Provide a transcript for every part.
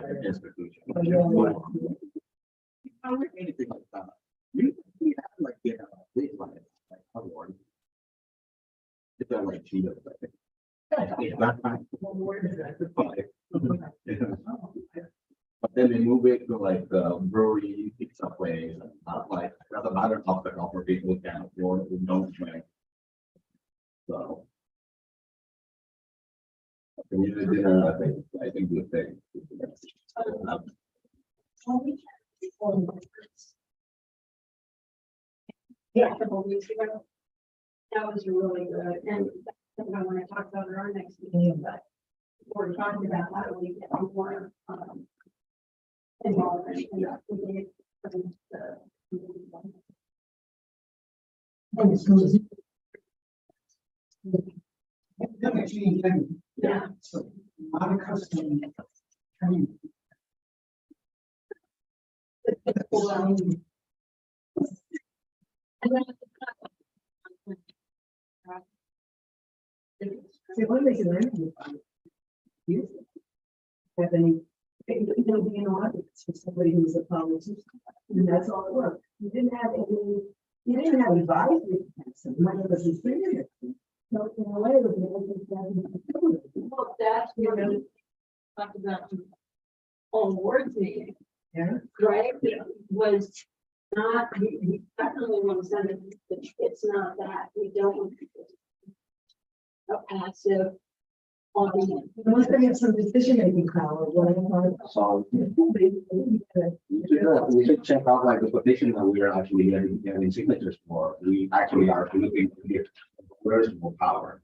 like an institution. I don't like anything like that. We have like like award. It's like cheetahs, I think. But then they move it to like the brewery pizza place, and not like that's another topic for people who can't afford who don't drink. So community dinner, I think good thing. Yeah, a couple of weeks ago. That was really good. And I want to talk about it our next meeting, but we're talking about how do we get more involvement in that. Yeah. So, a lot of custom. See, one reason I'm use it. Have any, you know, be an audience for somebody who's a politician, and that's all it was. You didn't have any, you didn't have advisory council, none of us was figuring it. So in a way, it was Well, that's really talked about on board meeting, yeah. right? It was not, we definitely want to send it, but it's not that. We don't want a passive audience. Unless they have some decision making power, whatever. So we should check out like the petition that we are actually getting signatures for. We actually are looking to get where's more power.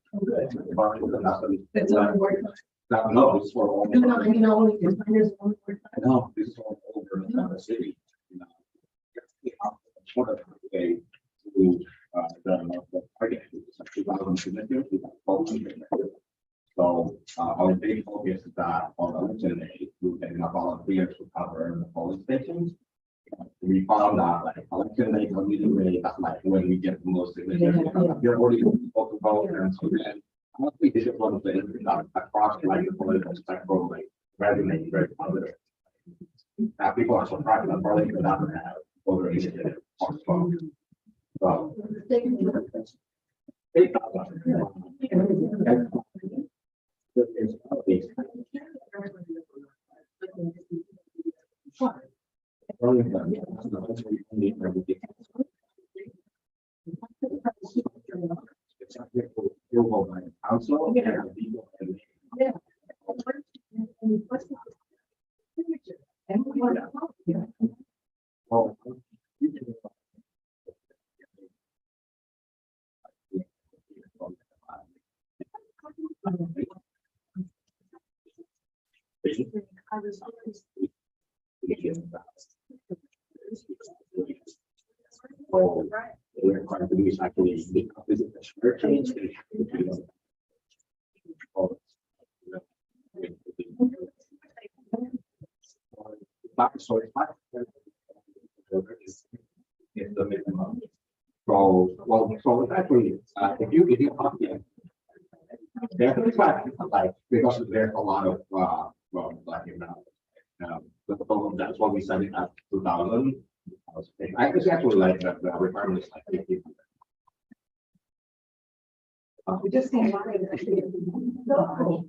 That's all work. No, it's for all. No, you know, there's one more time. No, this is all over the city. You know, sort of a to the target. So our big focus is that on election day, we're getting a volunteers to cover the polling stations. We found out like election day, meeting day, that's like when we get the most signatures. You're already supposed to vote, and so then honestly, this is one of the things that across like the political spectrum, like resonate very positive. People are surprised that probably could not have voter initiative on phone. So we're trying to do is actually make a visit the change. So it's not it's the minimum. So well, so it's actually if you copy it, there's like because there's a lot of well like you know the problem that's what we said it at 2000. I it's actually like the requirement is like 50. We just can't lie and actually. No.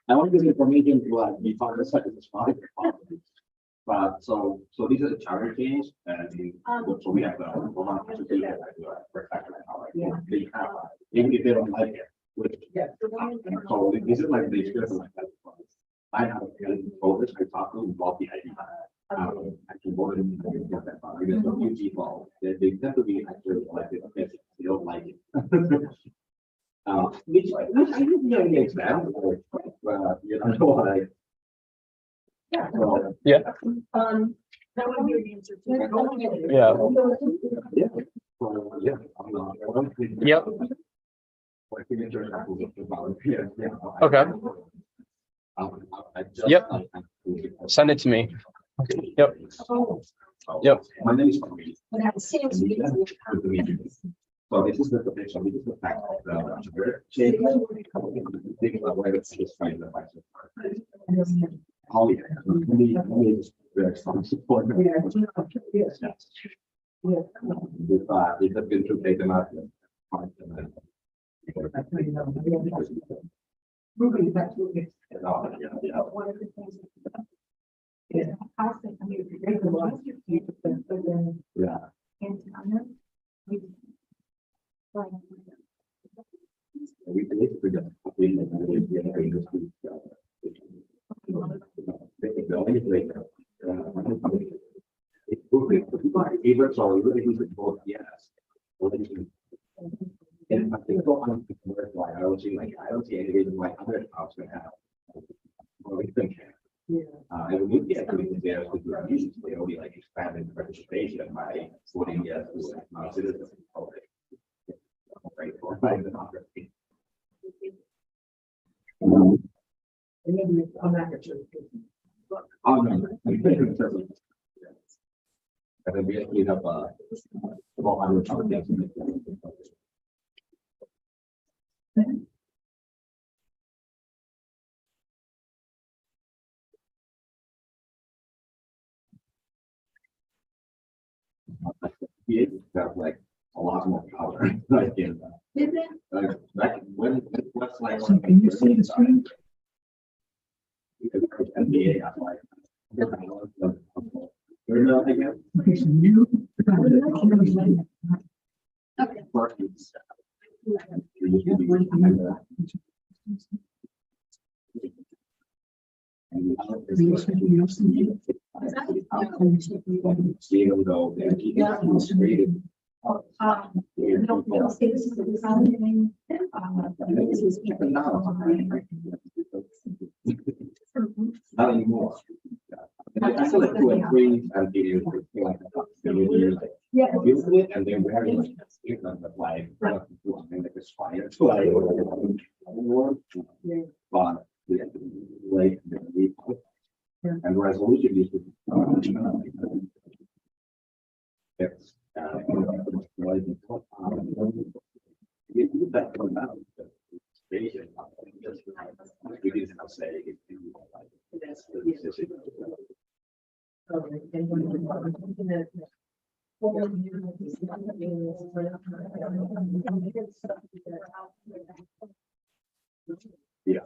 I want this information to be found as but so these are the charter change and so we have even if they don't like it, which so this is like the experience like that. I have voters I talk to about the idea. Actually voted in that part. Because a few people they tend to be actually like it, okay, they don't like it. Which I think you know exam you know like Yeah. That would be the answer to that. Yeah. Yep. Okay. Yep. Send it to me. Yep. Yep. My name is Kwame. But it seems to be. So this is the definition, this is the fact of the change. Thinking about where it's just trying to find. Oh, yeah. We just very strong support. Yes. Yeah. It has been to take them out. Moving back to it. Yeah. One of the things. Yeah, I think, I mean, if you break the law, but then. Yeah. And I know. We basically got. Even so, really, he's both, yes. And I think why I don't see any reason why other towns can have. Well, we think. Yeah. And we need to get to there to do it. They only like expanded participation by voting yes to citizens. Right, or by the democracy. And maybe I'm not sure. Oh, no. And then we clean up, about 100 things. We have like a lot more power, like in, back when it was like. So can you see the screen? You could put NPA out like. You're not again. Okay, so you. Okay. Even though the NPA was created. Not anymore. I feel like two and three and videos feel like Yeah. use it and they're very like you know, but like and like aspire to like but like and resolution is it's that come out we didn't say yeah.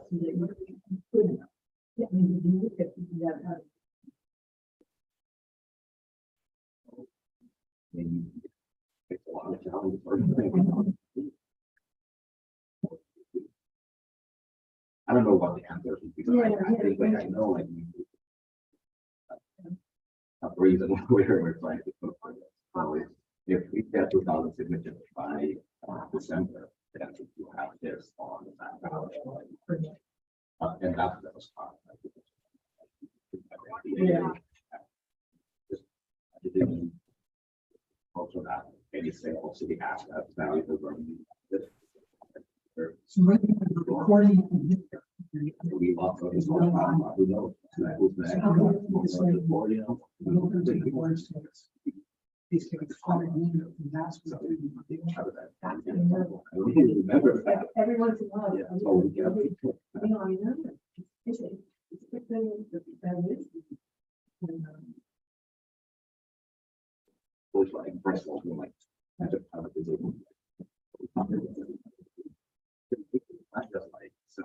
It's a lot of challenges for everything. I don't know what the answer is because I think like I know like a reason where we're trying to put for this. So if we get 2,000 signatures by December, then you have this on the back ballot. And that's the response. Yeah. Also that any single city has that value for So right now, the recording. we love those. Who knows? Who's next? These things are and that's what they do. I don't even remember that. Every once in a while. Yeah, so we get. I know. It's a good thing that is. Was like Bristol, like I just have a vision. I just like so.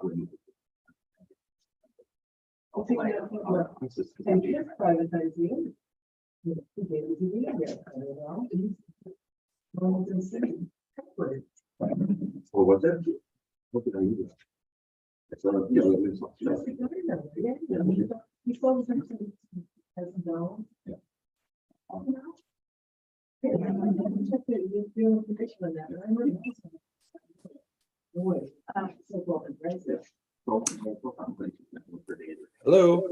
And just privatizing. Or was it? What did I use? It's sort of, yeah, it's not- Before something has no. Yeah. Check the information on that. I'm really. Boy, so well, right? Hello.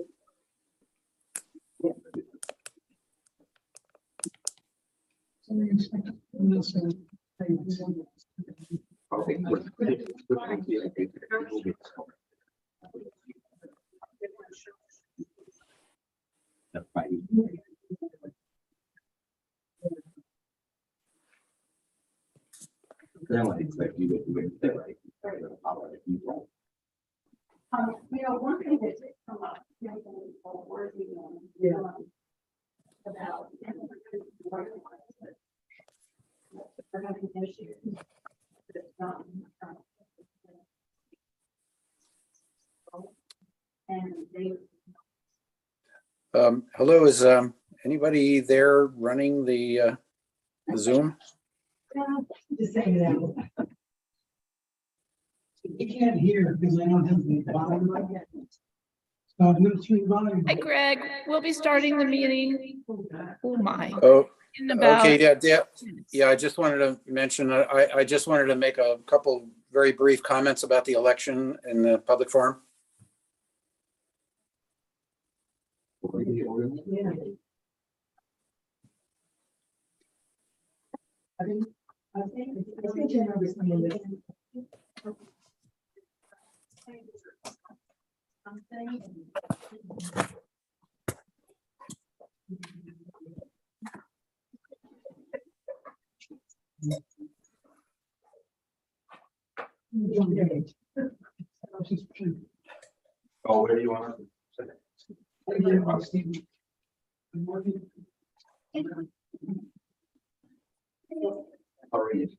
That's right. then like you would say like, power if you don't. One thing that did come up, worthy about. We're having issues. And they. Hello, is anybody there running the Zoom? Just saying that. I can't hear because I don't have the volume. So I'm gonna turn volume. Hi, Greg. We'll be starting the meeting. Oh, my. Oh, In about, okay, yeah, I just wanted to mention, I just wanted to make a couple very brief comments about the election in the public forum. Yeah. I think you know this one is. Oh, where do you want to? Already.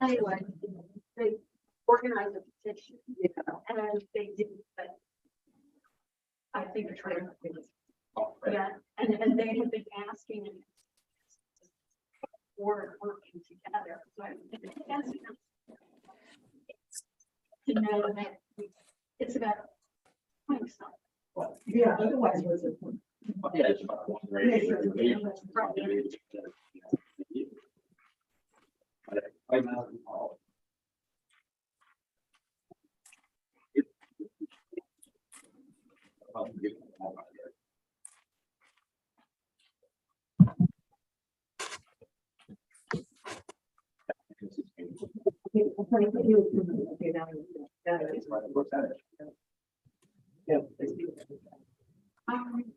Anyway, they organized a petition, and they didn't, but I think it's right. Yeah, and they have been asking and we're working together, so I think it's asking them to know that it's about doing something. Yeah, otherwise, what's the point? Yeah, it's about one grade. Right now, Okay, now, that is right. Yeah.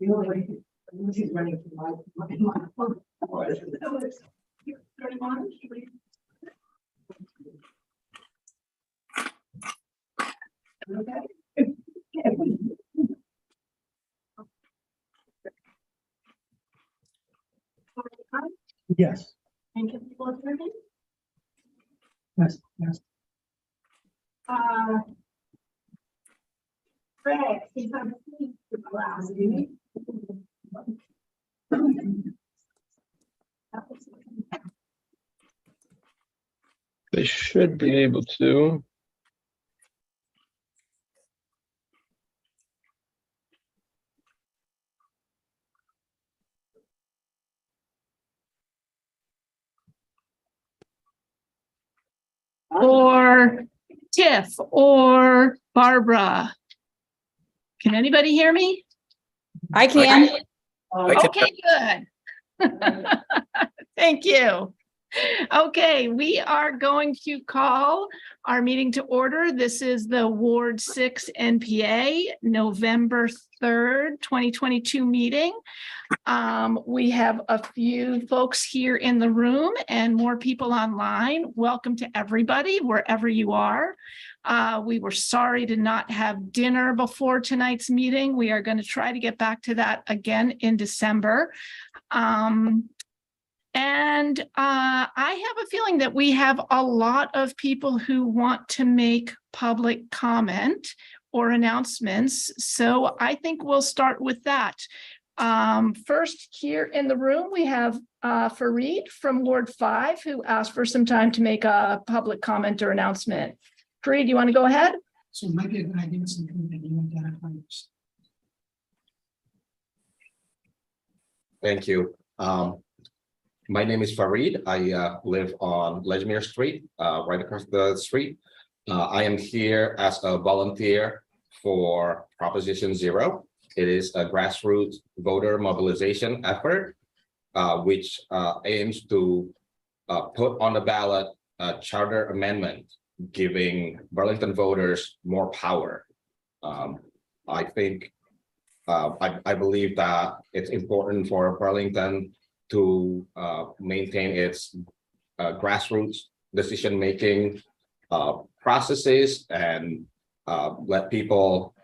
You know, like, she's running to my phone. Yes, And can people hear me? yes, yes. Greg, he's on the class. They should be able to. or Tiff, or Barbara. Can anybody hear me? I can. I can- Okay, good. Thank you. Okay, we are going to call our meeting to order. This is the Ward 6 NPA, November 3rd, 2022 meeting. We have a few folks here in the room and more people online. Welcome to everybody, wherever you are. We were sorry to not have dinner before tonight's meeting. We are going to try to get back to that again in December. I have a feeling that we have a lot of people who want to make public comment or announcements. So I think we'll start with that. First here in the room, we have Fareed from Ward 5 who asked for some time to make a public comment or announcement. Fareed, you want to go ahead? So it might be a good idea something that you identify. Thank you. My name is Fareed. I live on Ledgmere Street, right across the street. I am here as a volunteer for Proposition 0. It is a grassroots voter mobilization effort, which aims to put on the ballot a charter amendment giving Burlington voters more power. I think I believe that it's important for Burlington to maintain its grassroots decision-making processes and let people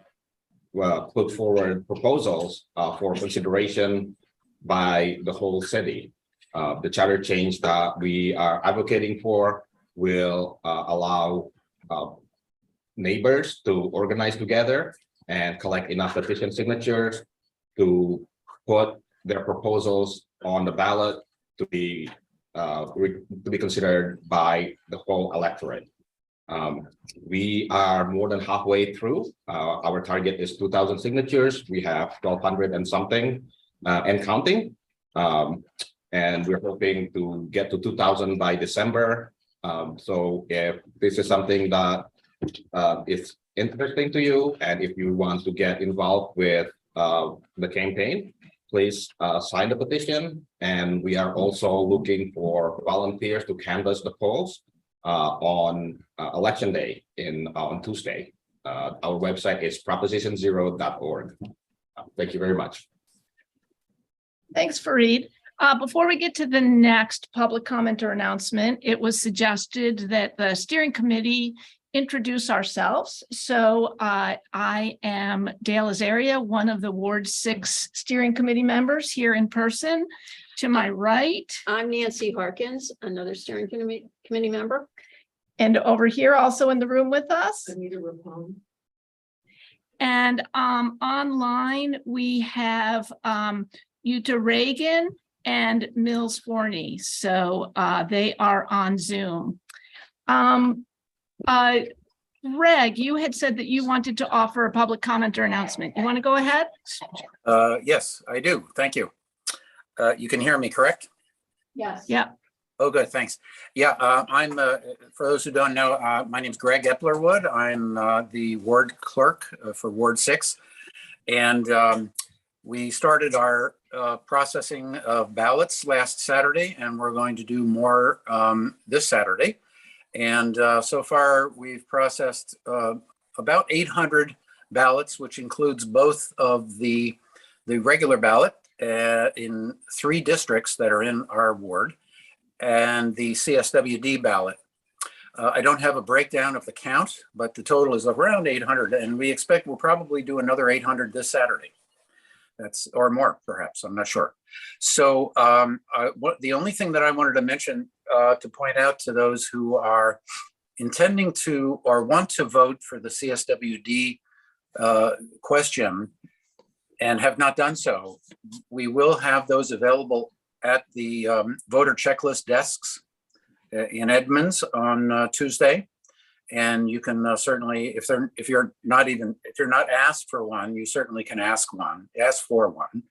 put forward proposals for consideration by the whole city. The charter change that we are advocating for will allow neighbors to organize together and collect enough petition signatures to put their proposals on the ballot to be considered by the whole electorate. We are more than halfway through. Our target is 2,000 signatures. We have 1,200 and something and counting. And we're hoping to get to 2,000 by December. So if this is something that is interesting to you, and if you want to get involved with the campaign, please sign the petition. And we are also looking for volunteers to canvass the polls on election day on Tuesday. Our website is proposition0.org. Thank you very much. Thanks, Fareed. Before we get to the next public comment or announcement, it was suggested that the steering committee introduce ourselves. So I am Dale Azaria, one of the Ward 6 steering committee members here in person. To my right. I'm Nancy Harkins, another steering committee member. And over here also in the room with us. Anita Rapone. And online we have Yuta Reagan and Mills Forney. So they are on Zoom. Greg, you had said that you wanted to offer a public comment or announcement. You want to go ahead? Yes, I do. Thank you. You can hear me, correct? Yes. Yeah. Oh, good. Thanks. Yeah, I'm, for those who don't know, my name is Greg Eplerwood. I'm the ward clerk for Ward 6. And we started our processing of ballots last Saturday, and we're going to do more this Saturday. And so far, we've processed about 800 ballots, which includes both of the regular ballot in 3 districts that are in our ward and the CSWD ballot. I don't have a breakdown of the count, but the total is around 800, and we expect we'll probably do another 800 this Saturday. That's, or more, perhaps, I'm not sure. So the only thing that I wanted to mention to point out to those who are intending to or want to vote for the CSWD question and have not done so, we will have those available at the voter checklist desks in Edmonds on Tuesday. And you can certainly, if you're not asked for one, you certainly can ask for one.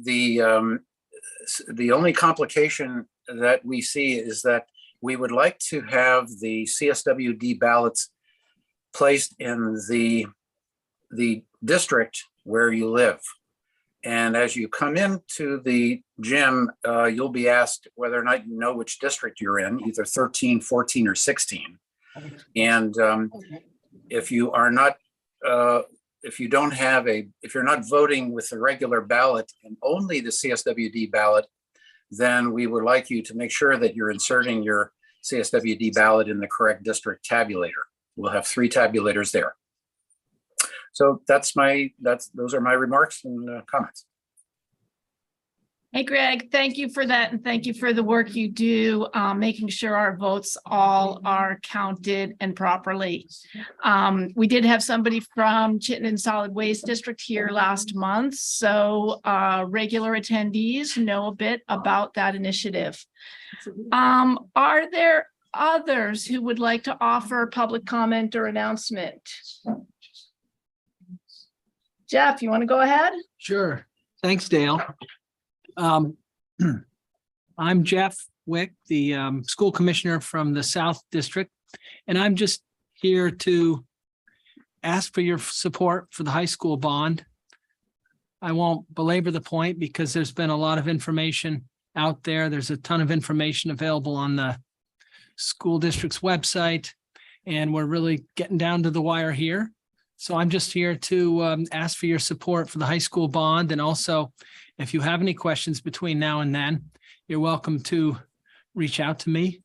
The only complication that we see is that we would like to have the CSWD ballots placed in the district where you live. And as you come into the gym, you'll be asked whether or not you know which district you're in, either 13, 14, or 16. And if you are not, if you're not voting with the regular ballot and only the CSWD ballot, then we would like you to make sure that you're inserting your CSWD ballot in the correct district tabulator. We'll have 3 tabulators there. So those are my remarks and comments. Hey, Greg, thank you for that. And thank you for the work you do, making sure our votes all are counted and properly. We did have somebody from Chittenden Solid Waste District here last month. So regular attendees know a bit about that initiative. Are there others who would like to offer public comment or announcement? Jeff, you want to go ahead? Sure. Thanks, Dale. I'm Jeff Wick, the school commissioner from the South District, and I'm just here to ask for your support for the high school bond. I won't belabor the point because there's been a lot of information out there. There's a ton of information available on the school district's website, and we're really getting down to the wire here. So I'm just here to ask for your support for the high school bond. And also, if you have any questions between now and then, you're welcome to reach out to me.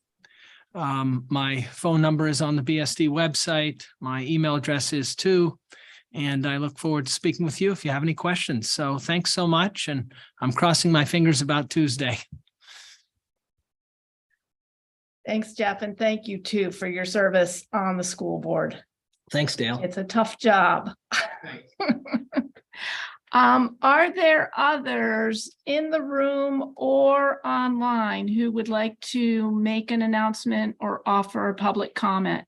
My phone number is on the BSD website. My email address is too. And I look forward to speaking with you if you have any questions. So thanks so much. And I'm crossing my fingers about Tuesday. Thanks, Jeff, and thank you too for your service on the school board. Thanks, Dale. It's a tough job. Are there others in the room or online who would like to make an announcement or offer a public comment?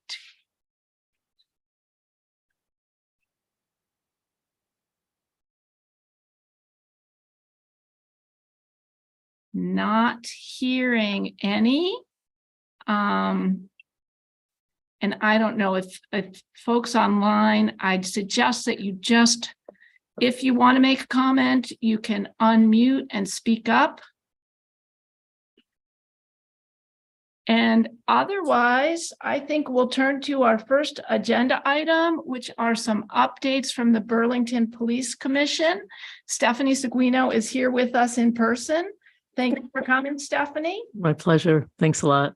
Not hearing any. And I don't know if folks online, I'd suggest that you just, if you want to make a comment, you can unmute and speak up. And otherwise, I think we'll turn to our first agenda item, which are some updates from the Burlington Police Commission. Stephanie Seguino is here with us in person. Thank you for coming, Stephanie. My pleasure. Thanks a lot.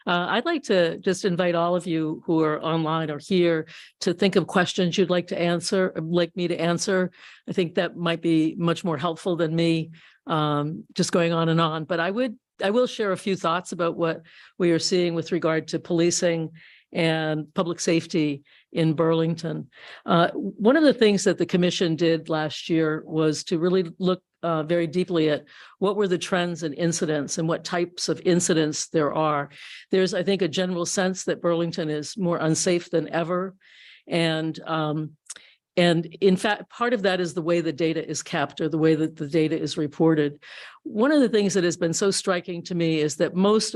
I'd like to just invite all of you who are online or here to think of questions you'd like to answer, like me to answer. I think that might be much more helpful than me just going on and on. But I will share a few thoughts about what we are seeing with regard to policing and public safety in Burlington. One of the things that the commission did last year was to really look very deeply at what were the trends and incidents and what types of incidents there are. There's, I think, a general sense that Burlington is more unsafe than ever. And in fact, part of that is the way the data is kept or the way that the data is reported. One of the things that has been so striking to me is that many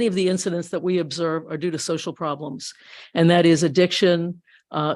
of the incidents that we observe are due to social problems, and that is addiction,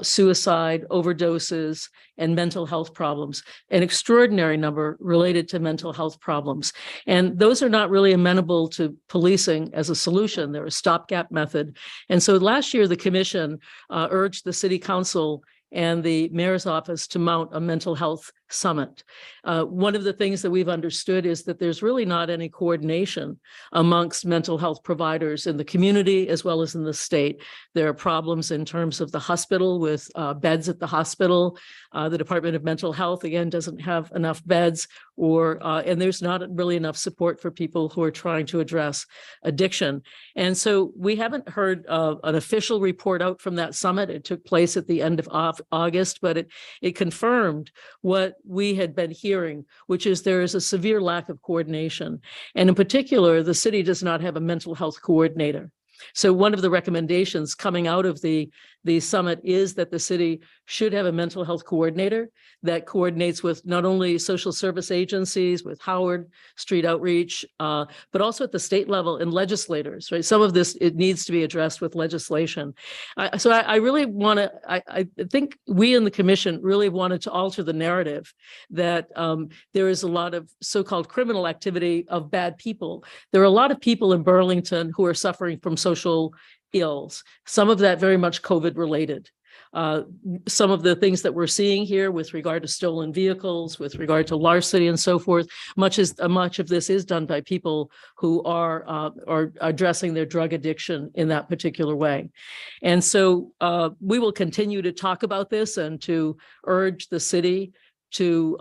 suicide, overdoses, and mental health problems, an extraordinary number related to mental health problems. And those are not really amenable to policing as a solution. They're a stopgap method. And so last year, the commission urged the city council and the mayor's office to mount a mental health summit. One of the things that we've understood is that there's really not any coordination amongst mental health providers in the community as well as in the state. There are problems in terms of the hospital with beds at the hospital. The Department of Mental Health, again, doesn't have enough beds, and there's not really enough support for people who are trying to address addiction. And so we haven't heard an official report out from that summit. It took place at the end of August, but it confirmed what we had been hearing, which is there is a severe lack of coordination. And in particular, the city does not have a mental health coordinator. So one of the recommendations coming out of the summit is that the city should have a mental health coordinator that coordinates with not only social service agencies, with Howard Street Outreach, but also at the state level and legislators, right? Some of this, it needs to be addressed with legislation. So I really want to, I think we in the commission really wanted to alter the narrative that there is a lot of so-called criminal activity of bad people. There are a lot of people in Burlington who are suffering from social ills, some of that very much COVID related. Some of the things that we're seeing here with regard to stolen vehicles, with regard to larceny and so forth, much of this is done by people who are addressing their drug addiction in that particular way. And so we will continue to talk about this and to urge the city to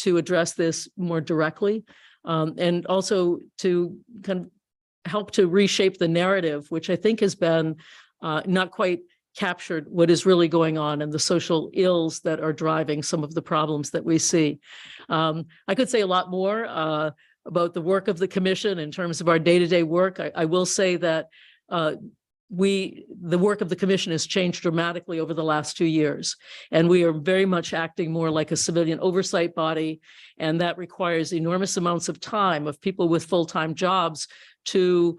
address this more directly, and also to kind of help to reshape the narrative, which I think has been not quite captured what is really going on and the social ills that are driving some of the problems that we see. I could say a lot more about the work of the commission in terms of our day-to-day work. I will say that the work of the commission has changed dramatically over the last 2 years, and we are very much acting more like a civilian oversight body, and that requires enormous amounts of time of people with full-time jobs to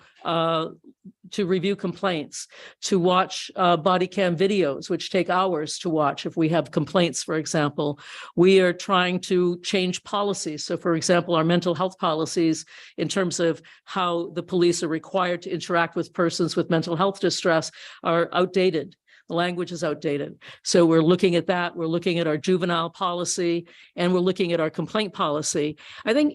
review complaints, to watch body cam videos, which take hours to watch if we have complaints, for example. We are trying to change policies. So, for example, our mental health policies in terms of how the police are required to interact with persons with mental health distress are outdated. The language is outdated. So we're looking at that. We're looking at our juvenile policy, and we're looking at our complaint policy. I think,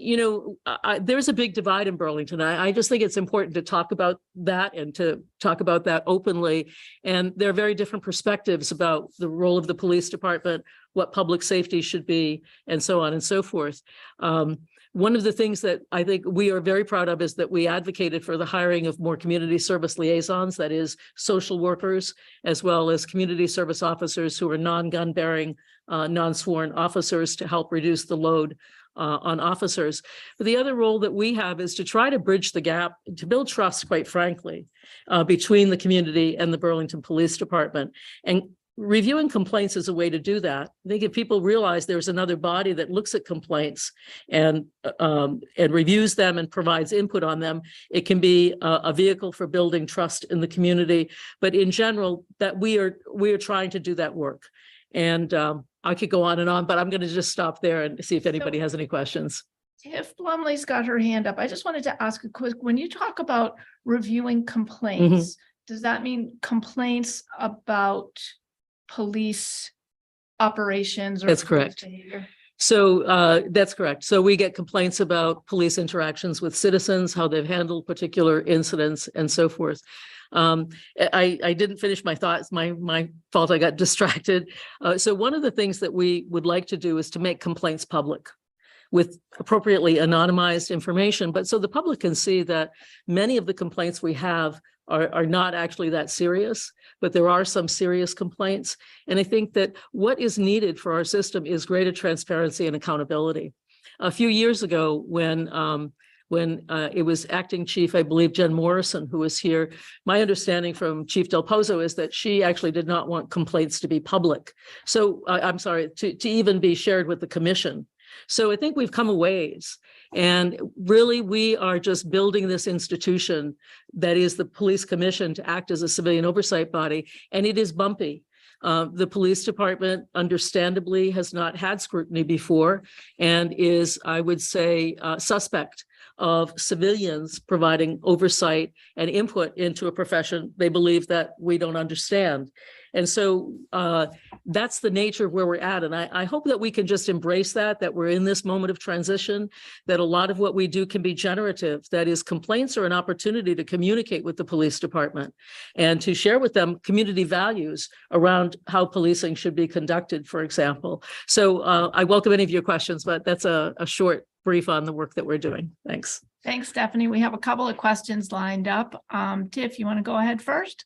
there's a big divide in Burlington. I just think it's important to talk about that and to talk about that openly. And there are very different perspectives about the role of the police department, what public safety should be, and so on and so forth. One of the things that I think we are very proud of is that we advocated for the hiring of more community service liaisons, that is social workers, as well as community service officers who are non-gun bearing, non-sworn officers to help reduce the load on officers. But the other role that we have is to try to bridge the gap, to build trust, quite frankly, between the community and the Burlington Police Department. And reviewing complaints is a way to do that. I think if people realize there's another body that looks at complaints and reviews them and provides input on them, it can be a vehicle for building trust in the community. But in general, that we are trying to do that work. And I could go on, but I'm going to just stop there and see if anybody has any questions. Tiff Plumley's got her hand up. I just wanted to ask a quick, when you talk about reviewing complaints, does that mean complaints about police operations? Or That's correct. Behavior? So that's correct. So we get complaints about police interactions with citizens, how they've handled particular incidents and so forth. I didn't finish my thoughts. My fault. I got distracted. So one of the things that we would like to do is to make complaints public with appropriately anonymized information, but so the public can see that many of the complaints we have are not actually that serious, but there are some serious complaints. And I think that what is needed for our system is greater transparency and accountability. A few years ago, when it was acting chief, I believe Jen Morrison, who was here, my understanding from Chief Del Pozo is that she actually did not want complaints to be public. So I'm sorry, to even be shared with the commission. So I think we've come a ways. And really, we are just building this institution that is the police commission to act as a civilian oversight body. And it is bumpy. The police department, understandably, has not had scrutiny before and is, I would say, suspect of civilians providing oversight and input into a profession they believe that we don't understand. And so that's the nature of where we're at. And I hope that we can just embrace that we're in this moment of transition, that a lot of what we do can be generative. That is, complaints are an opportunity to communicate with the police department and to share with them community values around how policing should be conducted, for example. So I welcome any of your questions, but that's a short brief on the work that we're doing. Thanks. Thanks, Stephanie. We have a couple of questions lined up. Tiff, you want to go ahead first?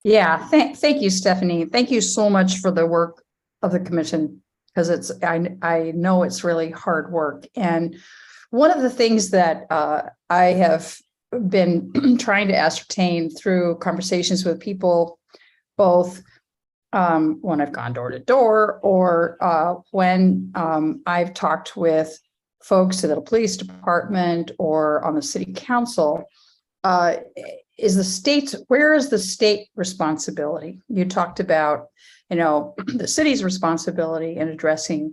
Yeah, thank you, Stephanie. Thank you so much for the work of the commission, because I know it's really hard work. And one of the things that I have been trying to ascertain through conversations with people, both when I've gone door to door or when I've talked with folks at the police department or on the city council, where is the state responsibility? You talked about, the city's responsibility in addressing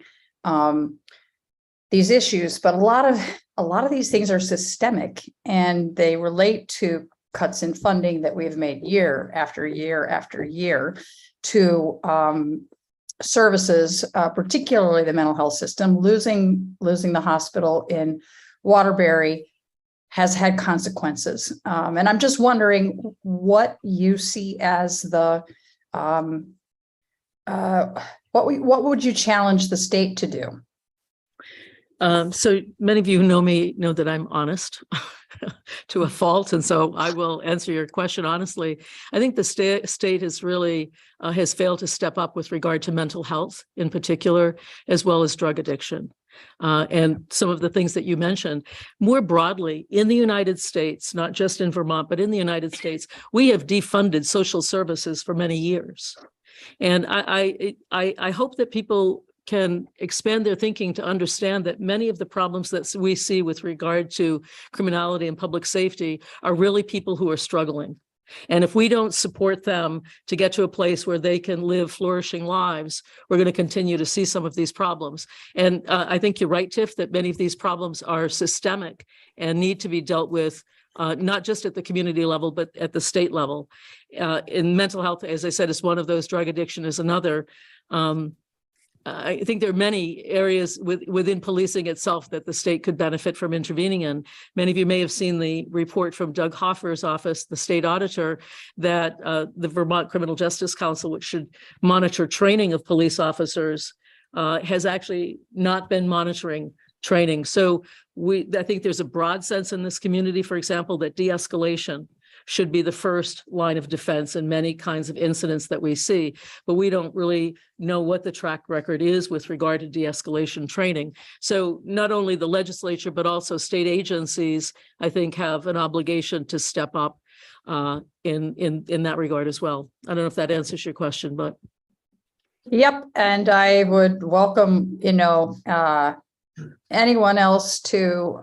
these issues, but a lot of these things are systemic and they relate to cuts in funding that we've made year after year after year to services, particularly the mental health system. Losing the hospital in Waterbury has had consequences. And I'm just wondering what you see as the, what would you challenge the state to do? So many of you who know me know that I'm honest to a fault. And so I will answer your question honestly. I think the state has really has failed to step up with regard to mental health in particular, as well as drug addiction. And some of the things that you mentioned. More broadly, in the United States, not just in Vermont, but in the United States, we have defunded social services for many years. And I hope that people can expand their thinking to understand that many of the problems that we see with regard to criminality and public safety are really people who are struggling. And if we don't support them to get to a place where they can live flourishing lives, we're going to continue to see some of these problems. And I think you're right, Tiff, that many of these problems are systemic and need to be dealt with not just at the community level, but at the state level. In mental health, as I said, is one of those, drug addiction is another. I think there are many areas within policing itself that the state could benefit from intervening in. Many of you may have seen the report from Doug Hoffer's office, the state auditor, that the Vermont Criminal Justice Council, which should monitor training of police officers, has actually not been monitoring training. So I think there's a broad sense in this community, for example, that de-escalation should be the first line of defense in many kinds of incidents that we see, but we don't really know what the track record is with regard to de-escalation training. So not only the legislature, but also state agencies, I think, have an obligation to step up in that regard as well. I don't know if that answers your question, but. Yep, and I would welcome, anyone else to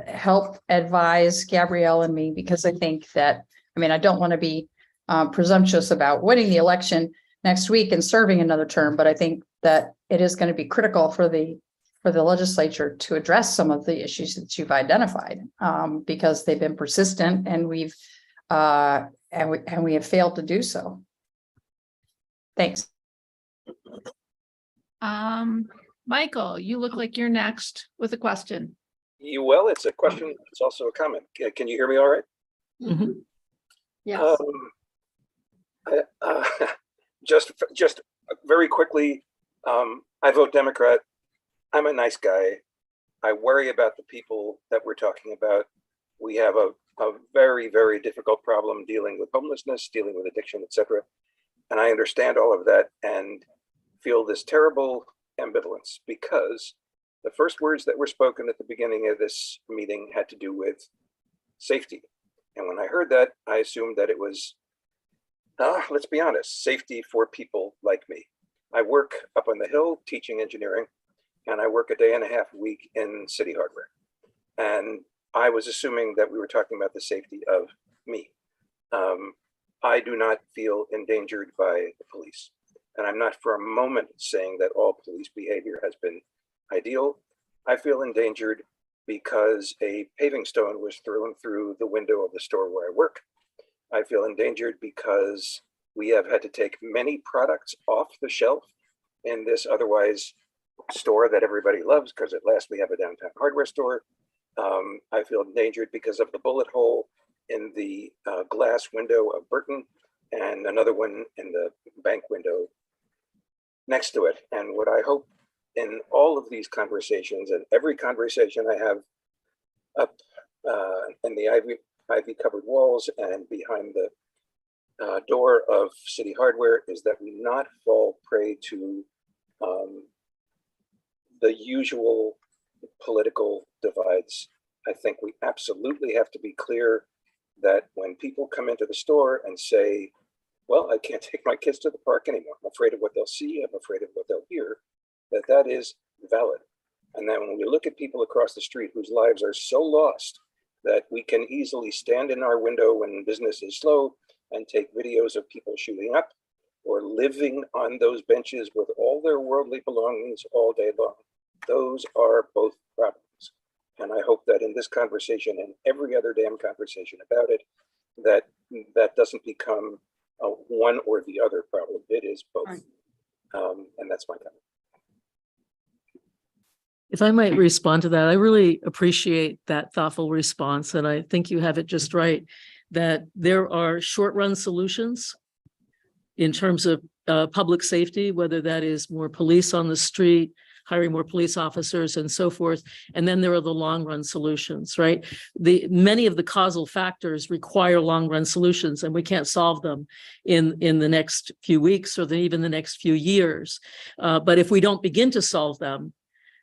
help advise Gabrielle and me, because I think that, I don't want to be presumptuous about winning the election next week and serving another term, but I think that it is going to be critical for the legislature to address some of the issues that you've identified, because they've been persistent and we have failed to do so. Thanks. Michael, you look like you're next with a question. Well, it's a question. It's also a comment. Can you hear me all right? Mm-hmm. Yes. Just very quickly, I vote Democrat. I'm a nice guy. I worry about the people that we're talking about. We have a very, very difficult problem dealing with homelessness, dealing with addiction, etc. And I understand all of that and feel this terrible ambivalence, because the first words that were spoken at the beginning of this meeting had to do with safety. And when I heard that, I assumed that it was, let's be honest, safety for people like me. I work up on the hill teaching engineering, and I work a day and a half a week in City Hardware. And I was assuming that we were talking about the safety of me. I do not feel endangered by the police. And I'm not for a moment saying that all police behavior has been ideal. I feel endangered because a paving stone was thrown through the window of the store where I work. I feel endangered because we have had to take many products off the shelf in this otherwise store that everybody loves, because at last we have a downtown hardware store. I feel endangered because of the bullet hole in the glass window of Burton, and another one in the bank window next to it. And what I hope in all of these conversations, and every conversation I have up in the ivy covered walls and behind the door of City Hardware, is that we not fall prey to the usual political divides. I think we absolutely have to be clear that when people come into the store and say, well, I can't take my kids to the park anymore, I'm afraid of what they'll see, I'm afraid of what they'll hear, that is valid. And then when we look at people across the street whose lives are so lost that we can easily stand in our window when business is slow and take videos of people shooting up or living on those benches with all their worldly belongings all day long, those are both problems. And I hope that in this conversation and every other damn conversation about it, that doesn't become a one or the other problem. It is both. Right. And that's my comment. If I might respond to that, I really appreciate that thoughtful response. And I think you have it just right, that there are short-run solutions in terms of public safety, whether that is more police on the street, hiring more police officers and so forth. And then there are the long-run solutions, right? Many of the causal factors require long-run solutions, and we can't solve them in the next few weeks or even the next few years. But if we don't begin to solve them,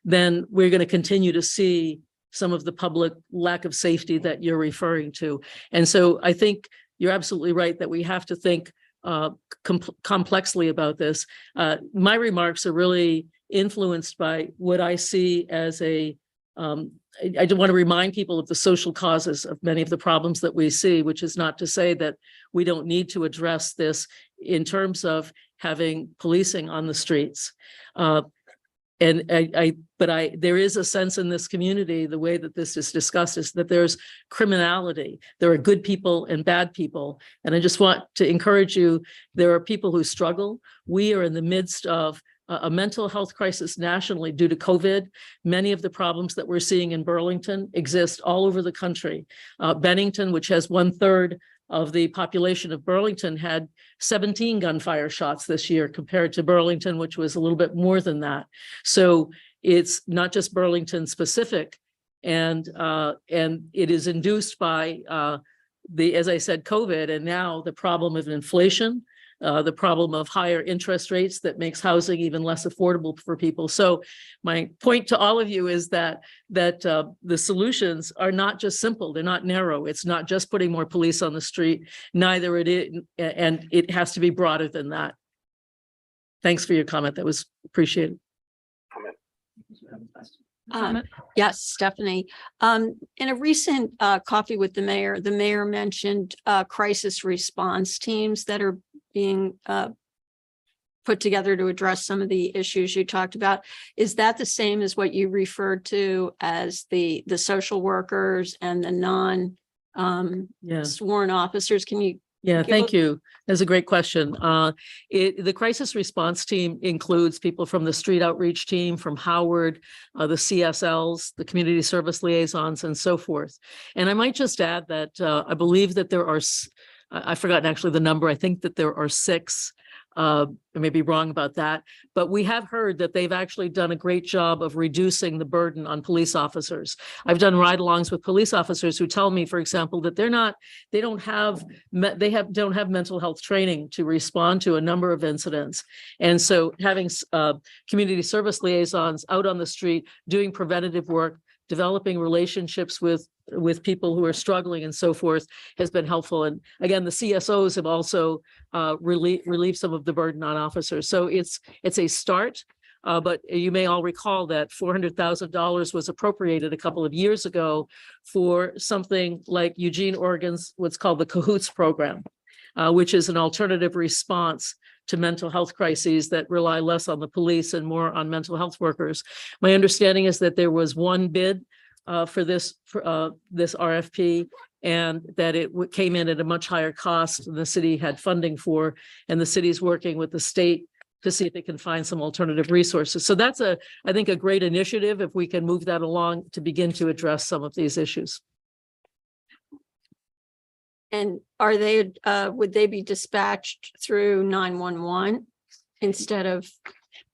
then we're going to continue to see some of the public lack of safety that you're referring to. And so I think you're absolutely right that we have to think complexly about this. My remarks are really influenced by what I see as I want to remind people of the social causes of many of the problems that we see, which is not to say that we don't need to address this in terms of having policing on the streets. there is a sense in this community, the way that this is discussed is that there's criminality. There are good people and bad people. And I just want to encourage you, there are people who struggle. We are in the midst of a mental health crisis nationally due to COVID. Many of the problems that we're seeing in Burlington exist all over the country. Bennington, which has 1/3 of the population of Burlington, had 17 gunfire shots this year compared to Burlington, which was a little bit more than that. So it's not just Burlington specific, and it is induced by as I said, COVID, and now the problem of inflation, the problem of higher interest rates that makes housing even less affordable for people. So my point to all of you is that the solutions are not just simple, they're not narrow. It's not just putting more police on the street, neither it is, and it has to be broader than that. Thanks for your comment. That was appreciated. Yes, Stephanie. In a recent coffee with the mayor mentioned crisis response teams that are being put together to address some of the issues you talked about. Is that the same as what you referred to as the social workers and the non sworn officers? Can you? Yeah, thank you. That's a great question. The crisis response team includes people from the street outreach team, from Howard, the CSLs, the community service liaisons, and so forth. And I might just add that I believe that there are, I've forgotten actually the number, I think that there are 6. I may be wrong about that, but we have heard that they've actually done a great job of reducing the burden on police officers. I've done ride-alongs with police officers who tell me, for example, that they don't have mental health training to respond to a number of incidents. And so having community service liaisons out on the street doing preventative work, developing relationships with people who are struggling and so forth has been helpful. And again, the CSOs have also relieved some of the burden on officers. So it's a start, but you may all recall that $400,000 was appropriated a couple of years ago for something like Eugene, Oregon's what's called the CAHOOTS program, which is an alternative response to mental health crises that rely less on the police and more on mental health workers. My understanding is that there was one bid for this RFP, and that it came in at a much higher cost than the city had funding for, and the city's working with the state to see if they can find some alternative resources. So that's I think a great initiative if we can move that along to begin to address some of these issues. And are they, would they be dispatched through 911 instead of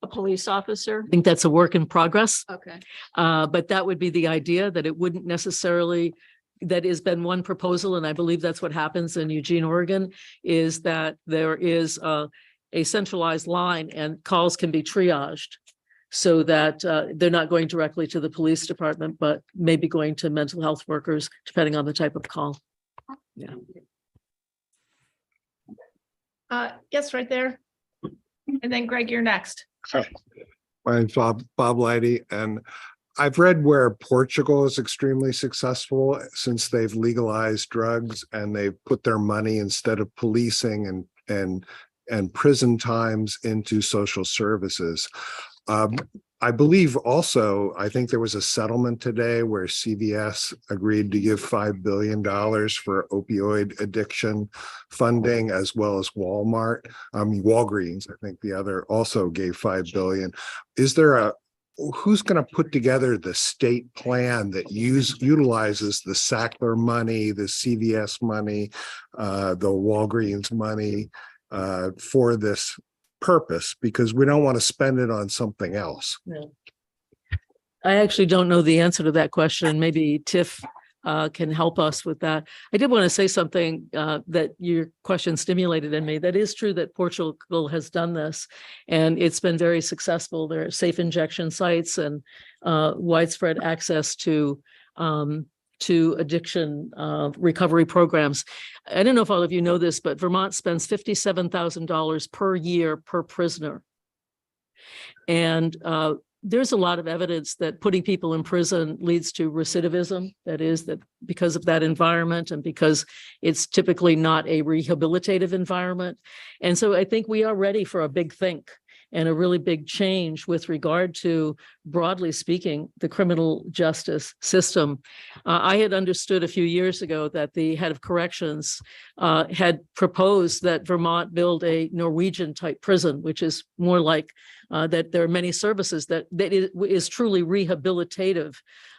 a police officer? I think that's a work in progress. Okay. But that would be the idea, that it wouldn't necessarily, that has been one proposal, and I believe that's what happens in Eugene, Oregon, is that there is a centralized line and calls can be triaged so that they're not going directly to the police department, but maybe going to mental health workers, depending on the type of call. Yeah. Yes, right there. And then Greg, you're next. My name's Bob Lighty, and I've read where Portugal is extremely successful since they've legalized drugs and they've put their money, instead of policing and prison times, into social services. I believe also, I think there was a settlement today where CVS agreed to give $5 billion for opioid addiction funding, as well as Walmart. Walgreens, I think the other, also gave $5 billion. Is there who's going to put together the state plan that utilizes the Sackler money, the CVS money, the Walgreens money for this purpose, because we don't want to spend it on something else? Yeah. I actually don't know the answer to that question. Maybe Tiff can help us with that. I did want to say something that your question stimulated in me. That is true that Portugal has done this, and it's been very successful. There are safe injection sites and widespread access to addiction recovery programs. I don't know if all of you know this, but Vermont spends $57,000 per year per prisoner. And there's a lot of evidence that putting people in prison leads to recidivism. That is, that because of that environment and because it's typically not a rehabilitative environment. And so I think we are ready for a big think. and a really big change with regard to, broadly speaking, the criminal justice system. I had understood a few years ago that the head of corrections had proposed that Vermont build a Norwegian type prison, which is more like that there are many services that is truly rehabilitative,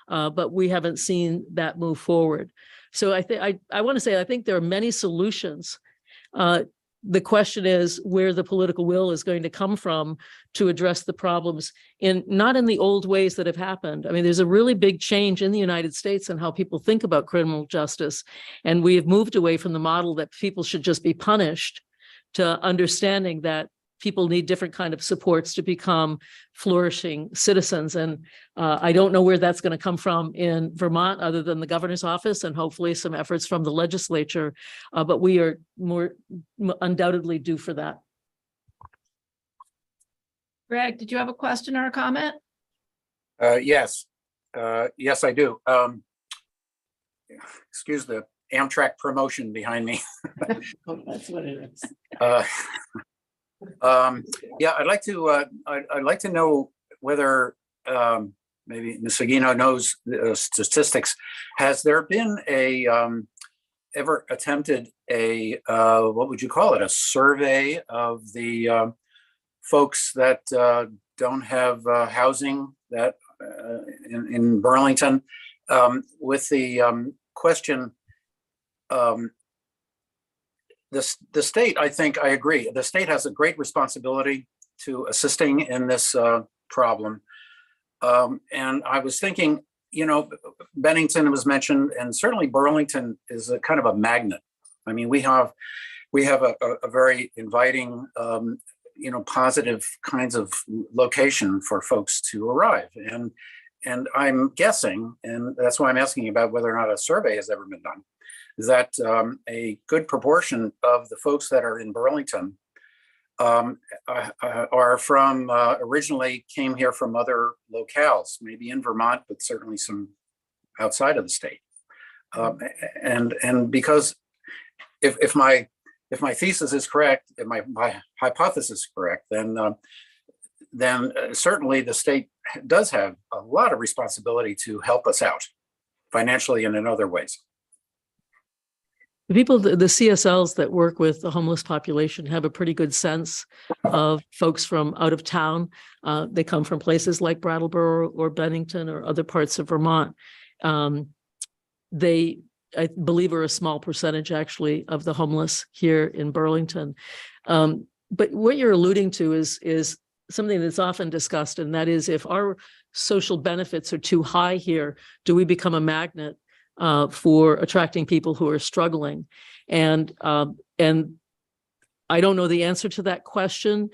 but we haven't seen that move forward. So I want to say, I think there are many solutions. The question is where the political will is going to come from to address the problems not in the old ways that have happened. I mean, there's a really big change in the United States in how people think about criminal justice. And we have moved away from the model that people should just be punished to understanding that people need different kind of supports to become flourishing citizens. And I don't know where that's going to come from in Vermont, other than the governor's office and hopefully some efforts from the legislature. But we are more undoubtedly due for that. Greg, did you have a question or a comment? Yes, yes, I do. Excuse the Amtrak promotion behind me. That's what it is. Yeah, I'd like to know whether maybe Ms. Seguino knows the statistics. Has there been a ever attempted a what would you call it, a survey of the folks that don't have housing that in Burlington, with the question? The state, I think I agree. The state has a great responsibility to assisting in this problem. And I was thinking, you know, Bennington was mentioned, and certainly Burlington is a kind of a magnet. I mean, we have a very inviting, you know, positive kinds of location for folks to arrive. And I'm guessing, and that's why I'm asking about whether or not a survey has ever been done, is that a good proportion of the folks that are in Burlington are from, originally came here from other locales, maybe in Vermont, but certainly some outside of the state. And because if my thesis is correct, if my hypothesis is correct, then certainly the state does have a lot of responsibility to help us out financially and in other ways. The people, the CSLs that work with the homeless population have a pretty good sense of folks from out of town. They come from places like Brattleboro or Bennington or other parts of Vermont. They, I believe, are a small percentage actually of the homeless here in Burlington. But what you're alluding to is something that's often discussed, and that is, if our social benefits are too high here, do we become a magnet for attracting people who are struggling? And I don't know the answer to that question,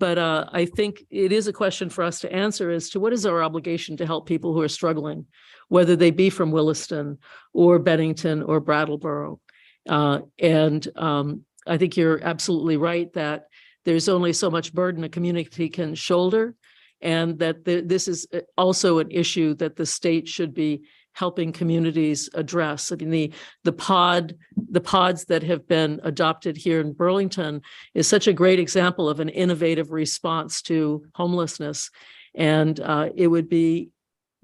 but I think it is a question for us to answer as to what is our obligation to help people who are struggling, whether they be from Williston or Bennington or Brattleboro. And I think you're absolutely right that there's only so much burden a community can shoulder, and that this is also an issue that the state should be helping communities address. I mean, the pods that have been adopted here in Burlington is such a great example of an innovative response to homelessness. And it would be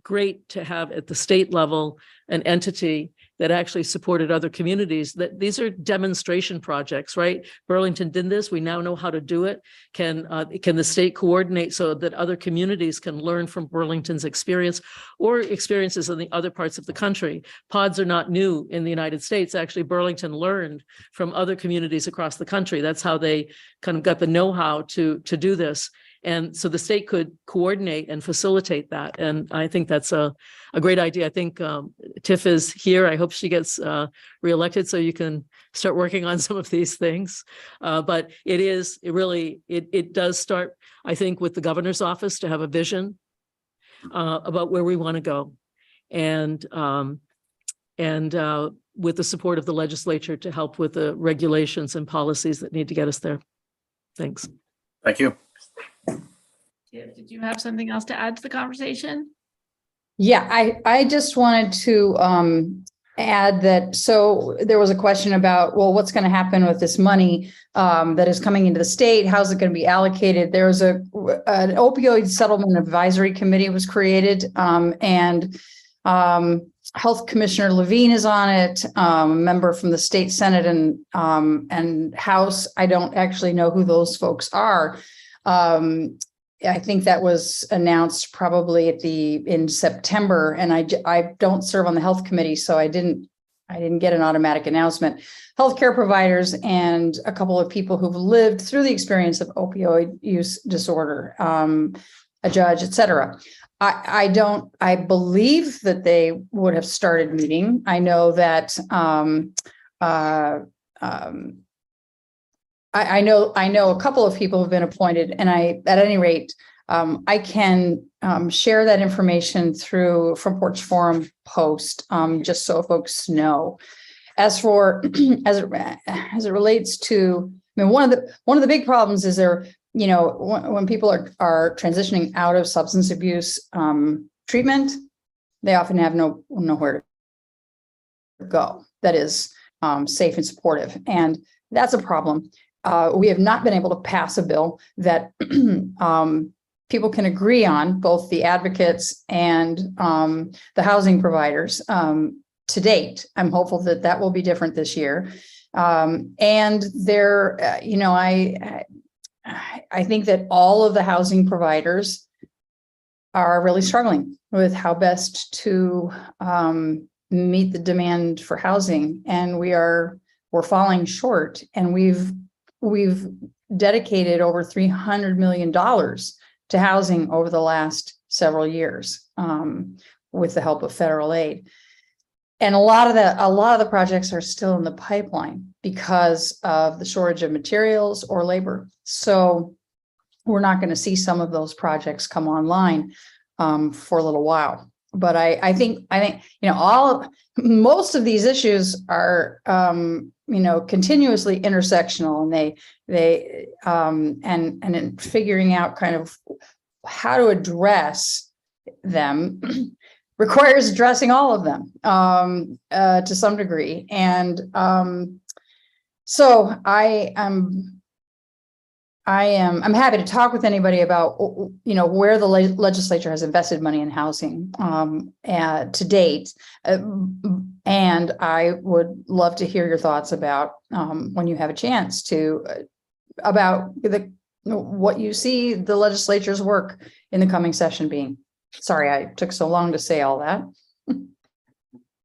great to have at the state level an entity that actually supported other communities. That these are demonstration projects, right? Burlington did this. We now know how to do it. Can the state coordinate so that other communities can learn from Burlington's experience or experiences in the other parts of the country? Pods are not new in the United States. Actually, Burlington learned from other communities across the country. That's how they kind of got the know-how to do this. And so the state could coordinate and facilitate that. And I think that's a great idea. I think Tiff is here. I hope she gets reelected so you can start working on some of these things. But it does start, I think, with the governor's office to have a vision about where we want to go. And with the support of the legislature to help with the regulations and policies that need to get us there. Thanks. Thank you. Did you have something else to add to the conversation? Yeah, I just wanted to add that, so there was a question about, well, what's going to happen with this money that is coming into the state? How's it going to be allocated? There was an opioid settlement advisory committee was created, and Health Commissioner Levine is on it, a member from the state Senate and House. I don't actually know who those folks are. I think that was announced probably in September, and I don't serve on the health committee, so I didn't get an automatic announcement. Healthcare providers and a couple of people who've lived through the experience of opioid use disorder, a judge, et cetera. I believe that they would have started meeting. I know that I know a couple of people have been appointed, and at any rate, I can share that information through Front Porch Forum post, just so folks know. As for as it relates to, I mean, one of the big problems is when people are transitioning out of substance abuse treatment, they often have nowhere to go that is safe and supportive, and that's a problem. We have not been able to pass a bill that people can agree on, both the advocates and the housing providers to date. I'm hopeful that that will be different this year. And there, I think that all of the housing providers are really struggling with how best to meet the demand for housing, and we're falling short, and we've dedicated over $300 million to housing over the last several years with the help of federal aid. And a lot of the projects are still in the pipeline because of the shortage of materials or labor. So we're not going to see some of those projects come online for a little while. But I think most of these issues are continuously intersectional, and they and in figuring out kind of how to address them requires addressing all of them to some degree. And so I'm happy to talk with anybody about where the legislature has invested money in housing to date, and I would love to hear your thoughts about when you have a chance to about what you see the legislature's work in the coming session being. Sorry, I took so long to say all that.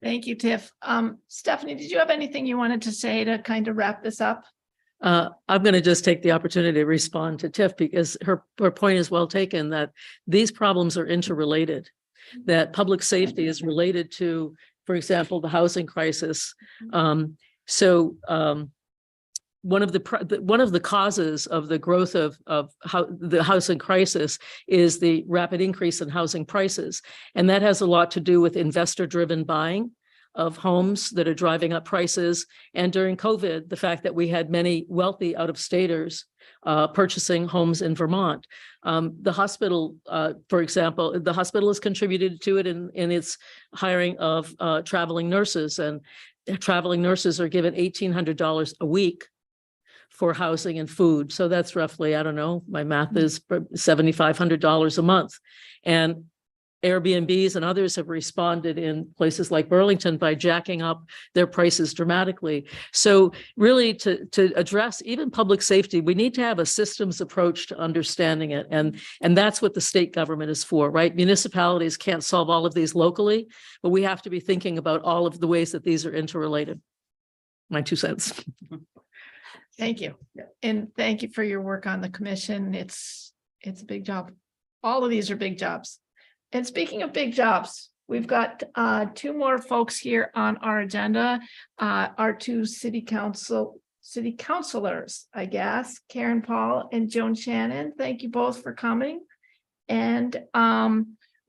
Thank you, Tiff. Stephanie, did you have anything you wanted to say to kind of wrap this up? I'm going to just take the opportunity to respond to Tiff, because her point is well taken, that these problems are interrelated, that public safety is related to, for example, the housing crisis. One of the causes of the growth of the housing crisis is the rapid increase in housing prices. And that has a lot to do with investor-driven buying of homes that are driving up prices. And during COVID, the fact that we had many wealthy out-of-staters purchasing homes in Vermont. The hospital, for example, the hospital has contributed to it in its hiring of traveling nurses, and traveling nurses are given $1,800 a week for housing and food. So that's roughly, I don't know, my math is $7,500 a month. And Airbnbs and others have responded in places like Burlington by jacking up their prices dramatically. So really to address even public safety, we need to have a systems approach to understanding it. And that's what the state government is for, right? Municipalities can't solve all of these locally, but we have to be thinking about all of the ways that these are interrelated. My 2 cents. Thank you. And thank you for your work on the commission. It's a big job. All of these are big jobs. And speaking of big jobs, we've got 2 more folks here on our agenda. Our 2 city councilors, I guess, Karen Paul and Joan Shannon. Thank you both for coming. And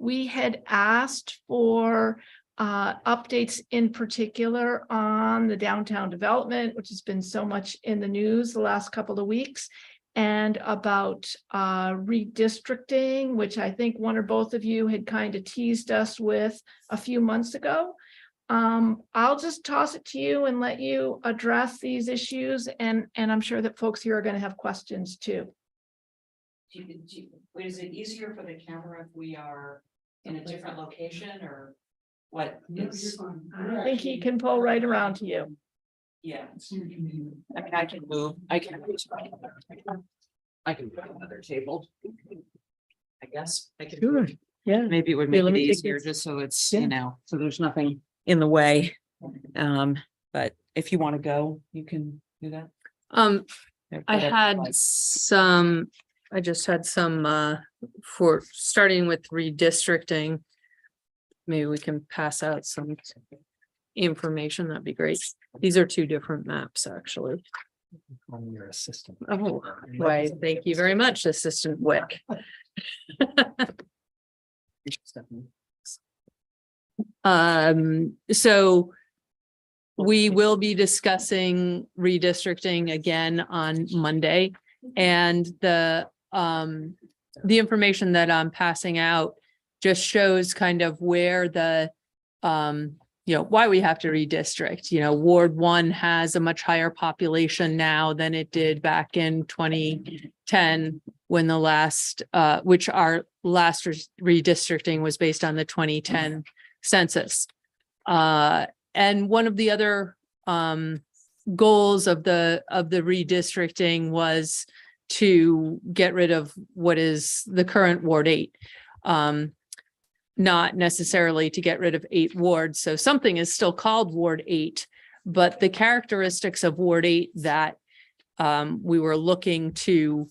we had asked for updates in particular on the downtown development, which has been so much in the news the last couple of weeks, and about redistricting, which I think one or both of you had kind of teased us with a few months ago. I'll just toss it to you and let you address these issues, and I'm sure that folks here are going to have questions too. Is it easier for the camera if we are in a different location, or what is? I think he can pull right around to you. Yeah. I mean, I can move, I can go to another table. I guess I can. Sure. Yeah. Maybe it would Here, make let it me take easier this. just so it's, Yeah. you know, so there's nothing in the way. But if you want to go, you can do that. I Whatever you had like. some, I just had some, for starting with redistricting. Maybe we can pass out some information. That'd be great. These are two different maps, actually. I'm your assistant. Oh, why, thank you very much, Assistant Wick. So we will be discussing redistricting again on Monday, and the information that I'm passing out just shows kind of where the why we have to redistrict. Ward 1 has a much higher population now than it did back in 2010 when the last which our last redistricting was based on the 2010 census. And one of the other goals of the redistricting was to get rid of what is the current Ward 8. Not necessarily to get rid of 8 wards. So something is still called Ward 8, but the characteristics of Ward 8 that we were looking to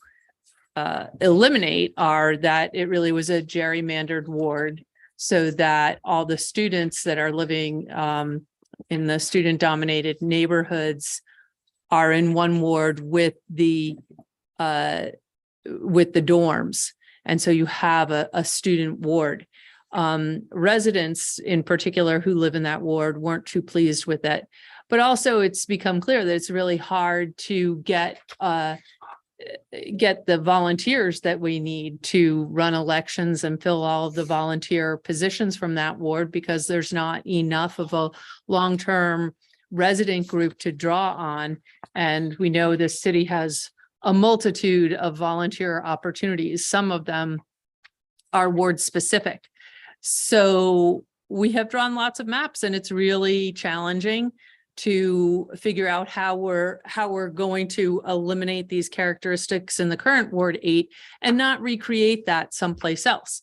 eliminate are that it really was a gerrymandered ward, so that all the students that are living in the student dominated neighborhoods are in one ward with the dorms. And so you have a student ward. Residents in particular who live in that ward weren't too pleased with it, but also it's become clear that it's really hard to get the volunteers that we need to run elections and fill all of the volunteer positions from that ward, because there's not enough of a long-term resident group to draw on. And we know this city has a multitude of volunteer opportunities. Some of them are ward specific. So we have drawn lots of maps, and it's really challenging to figure out how we're going to eliminate these characteristics in the current Ward 8 and not recreate that someplace else.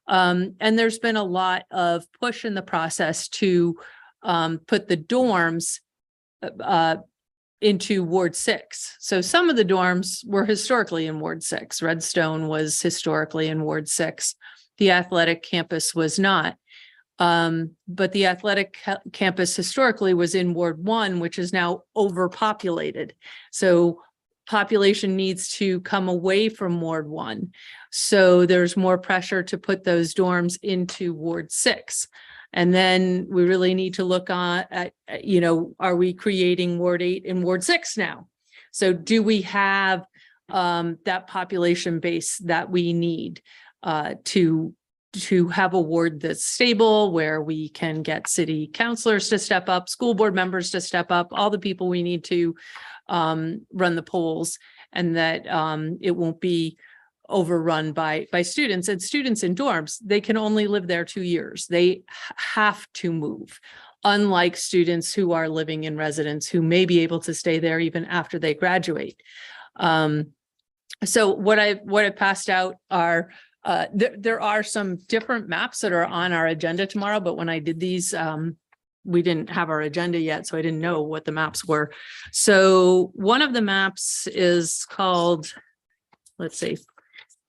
And there's been a lot of push in the process to put the dorms into Ward 6. So some of the dorms were historically in Ward 6. Redstone was historically in Ward 6. The athletic campus was not. But the athletic campus historically was in Ward 1, which is now overpopulated. So population needs to come away from Ward 1. So there's more pressure to put those dorms into Ward 6. And then we really need to look at, are we creating Ward 8 and Ward 6 now? So do we have that population base that we need to have a ward that's stable, where we can get city councilors to step up, school board members to step up, all the people we need to run the polls, and that it won't be overrun by students. And students in dorms, they can only live there 2 years. They have to move, unlike students who are living in residence who may be able to stay there even after they graduate. So what I passed out are there are some different maps that are on our agenda tomorrow, but when I did these, we didn't have our agenda yet, so I didn't know what the maps were. So one of the maps is called, let's see.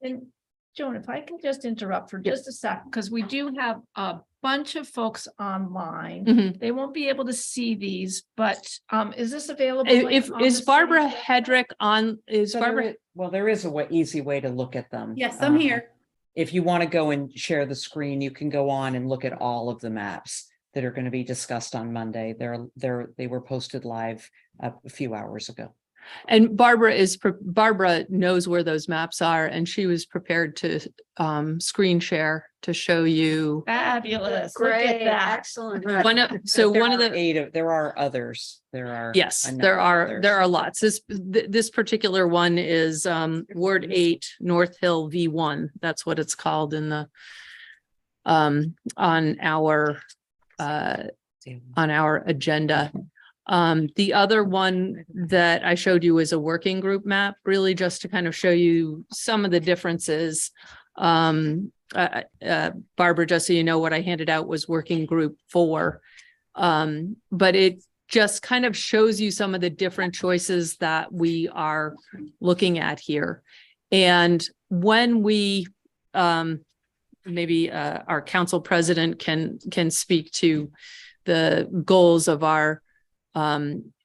And Joan, if I can just interrupt for just a sec, because we do have a bunch of folks online. Mhm. They won't be able to see these, but is this available? Is Barbara Hedrick on? Is Barbara? Well, there is a easy way to look at them. Yes, I'm here. If you want to go and share the screen, you can go on and look at all of the maps that are going to be discussed on Monday. They were posted live a few hours ago. And Barbara knows where those maps are, and she was prepared to screen share to show you. Fabulous. Look at that. Excellent. There are others. Yes, there are lots. This particular one is Ward 8 North Hill V1. That's what it's called in the on our agenda. The other one that I showed you is a working group map, really just to kind of show you some of the differences. Barbara, just so you know, what I handed out was working group 4. But it just kind of shows you some of the different choices that we are looking at here. And when we, maybe our council president can speak to the goals of our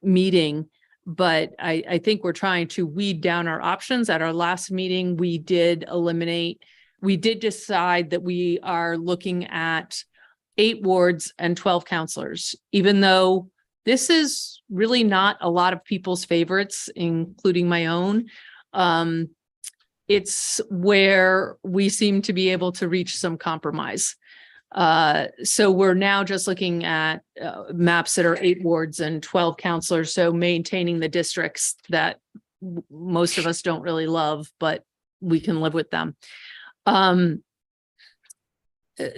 meeting, but I think we're trying to weed down our options. At our last meeting, we did decide that we are looking at 8 wards and 12 counselors, even though this is really not a lot of people's favorites, including my own. It's where we seem to be able to reach some compromise. So we're now just looking at maps that are 8 wards and 12 counselors. So maintaining the districts that most of us don't really love, but we can live with them.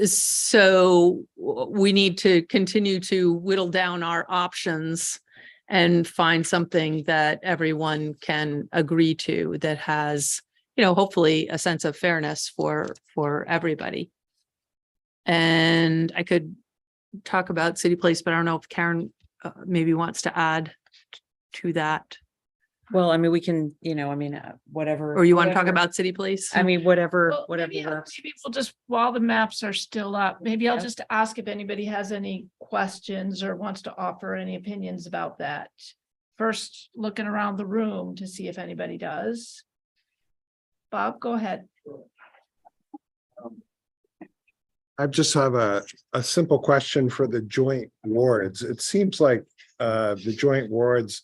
So we need to continue to whittle down our options and find something that everyone can agree to that has, hopefully a sense of fairness for everybody. And I could talk about City Place, but I don't know if Karen maybe wants to add to that. Well, I mean, we can, whatever. Or you want to talk about City Place? I mean, whatever Well, maybe works. we'll just, while the maps are still up, maybe I'll just ask if anybody has any questions or wants to offer any opinions about that. First, looking around the room to see if anybody does. Bob, go ahead. I just have a simple question for the joint wards. It seems like the joint wards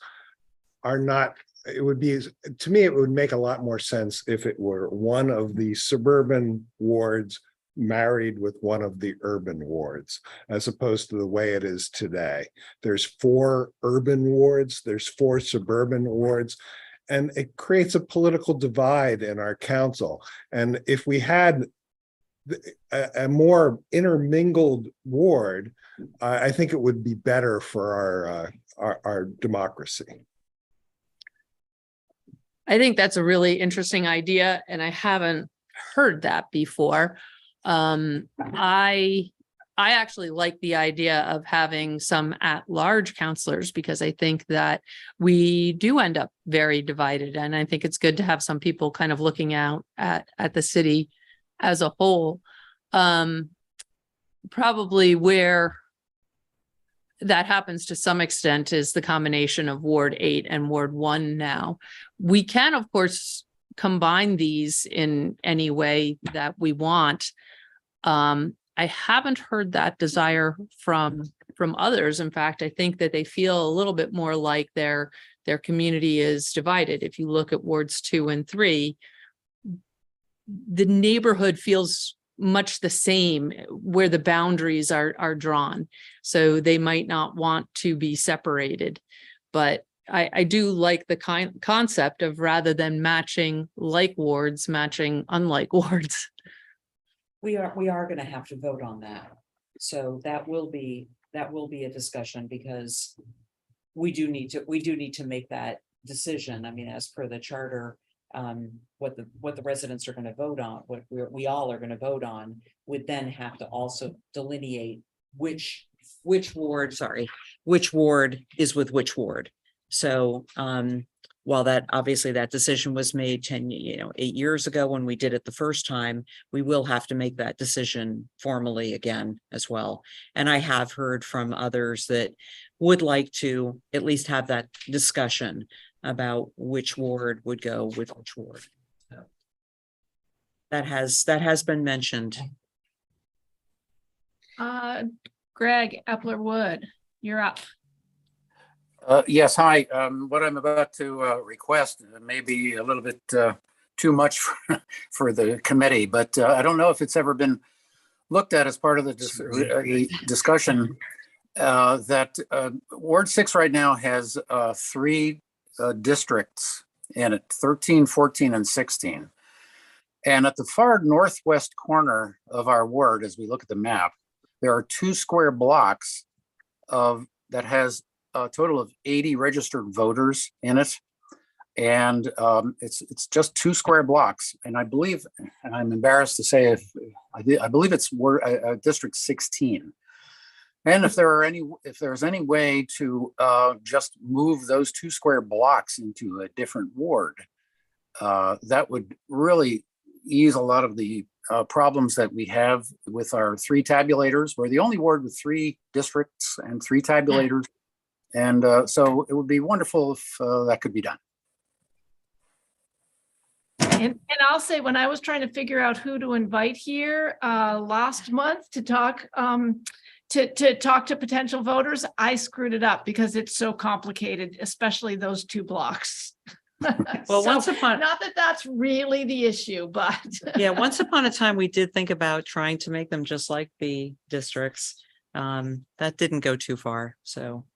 are not, it would be, to me, it would make a lot more sense if it were one of the suburban wards married with one of the urban wards, as opposed to the way it is today. There's 4 urban wards, there's 4 suburban wards, and it creates a political divide in our council. And if we had a more intermingled ward, I think it would be better for our democracy. I think that's a really interesting idea, and I haven't heard that before. I actually like the idea of having some at-large counselors, because I think that we do end up very divided, and I think it's good to have some people kind of looking out at the city as a whole. Probably where that happens to some extent is the combination of Ward 8 and Ward 1 now. We can, of course, combine these in any way that we want. I haven't heard that desire from others. In fact, I think that they feel a little bit more like their community is divided. If you look at Wards 2 and 3, the neighborhood feels much the same where the boundaries are drawn. So they might not want to be separated, but I do like the concept of, rather than matching like wards, matching unlike wards. We are going to have to vote on that. So that will be a discussion, because we do need to make that decision. I mean, as per the charter, what the residents are going to vote on, what we all are going to vote on, would then have to also delineate which ward is with which ward. So while that obviously that decision was made 8 years ago when we did it the first time, we will have to make that decision formally again as well. And I have heard from others that would like to at least have that discussion about which ward would go with which ward. So that has been mentioned. Greg Epler-Wood, you're up. Yes, hi. What I'm about to request may be a little bit too much for the committee, but I don't know if it's ever been looked at as part of the discussion. That Ward 6 right now has 3 districts in it, 13, 14, and 16. And at the far northwest corner of our ward, as we look at the map, there are 2 square blocks that has a total of 80 registered voters in it. And it's just 2 square blocks. And I believe, and I'm embarrassed to say, I believe it's District 16. And if there's any way to just move those 2 square blocks into a different ward, that would really ease a lot of the problems that we have with our 3 tabulators. We're the only ward with 3 districts and 3 tabulators. And so it would be wonderful if that could be done. And I'll say, when I was trying to figure out who to invite here last month to talk to potential voters, I screwed it up because it's so complicated, especially those 2 blocks. Well, not that that's really the issue, but yeah, once upon a time, we did think about trying to make them just like the districts. That didn't go too far. So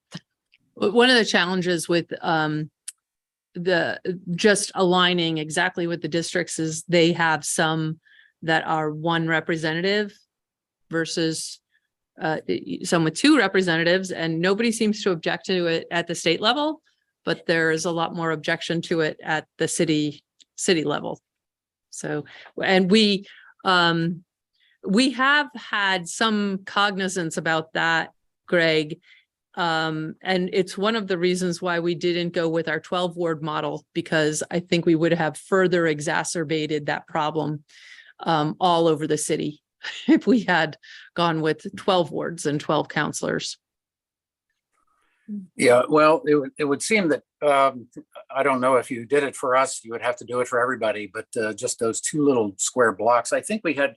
One of the challenges with the just aligning exactly with the districts is they have some that are 1 representative versus some with 2 representatives, and nobody seems to object to it at the state level, but there is a lot more objection to it at the city level. So, and we have had some cognizance about that, Greg. And it's one of the reasons why we didn't go with our 12 ward model, because I think we would have further exacerbated that problem all over the city if we had gone with 12 wards and 12 counselors. Yeah, well, it would seem that, I don't know if you did it for us, you would have to do it for everybody, but just those 2 little square blocks. I think we had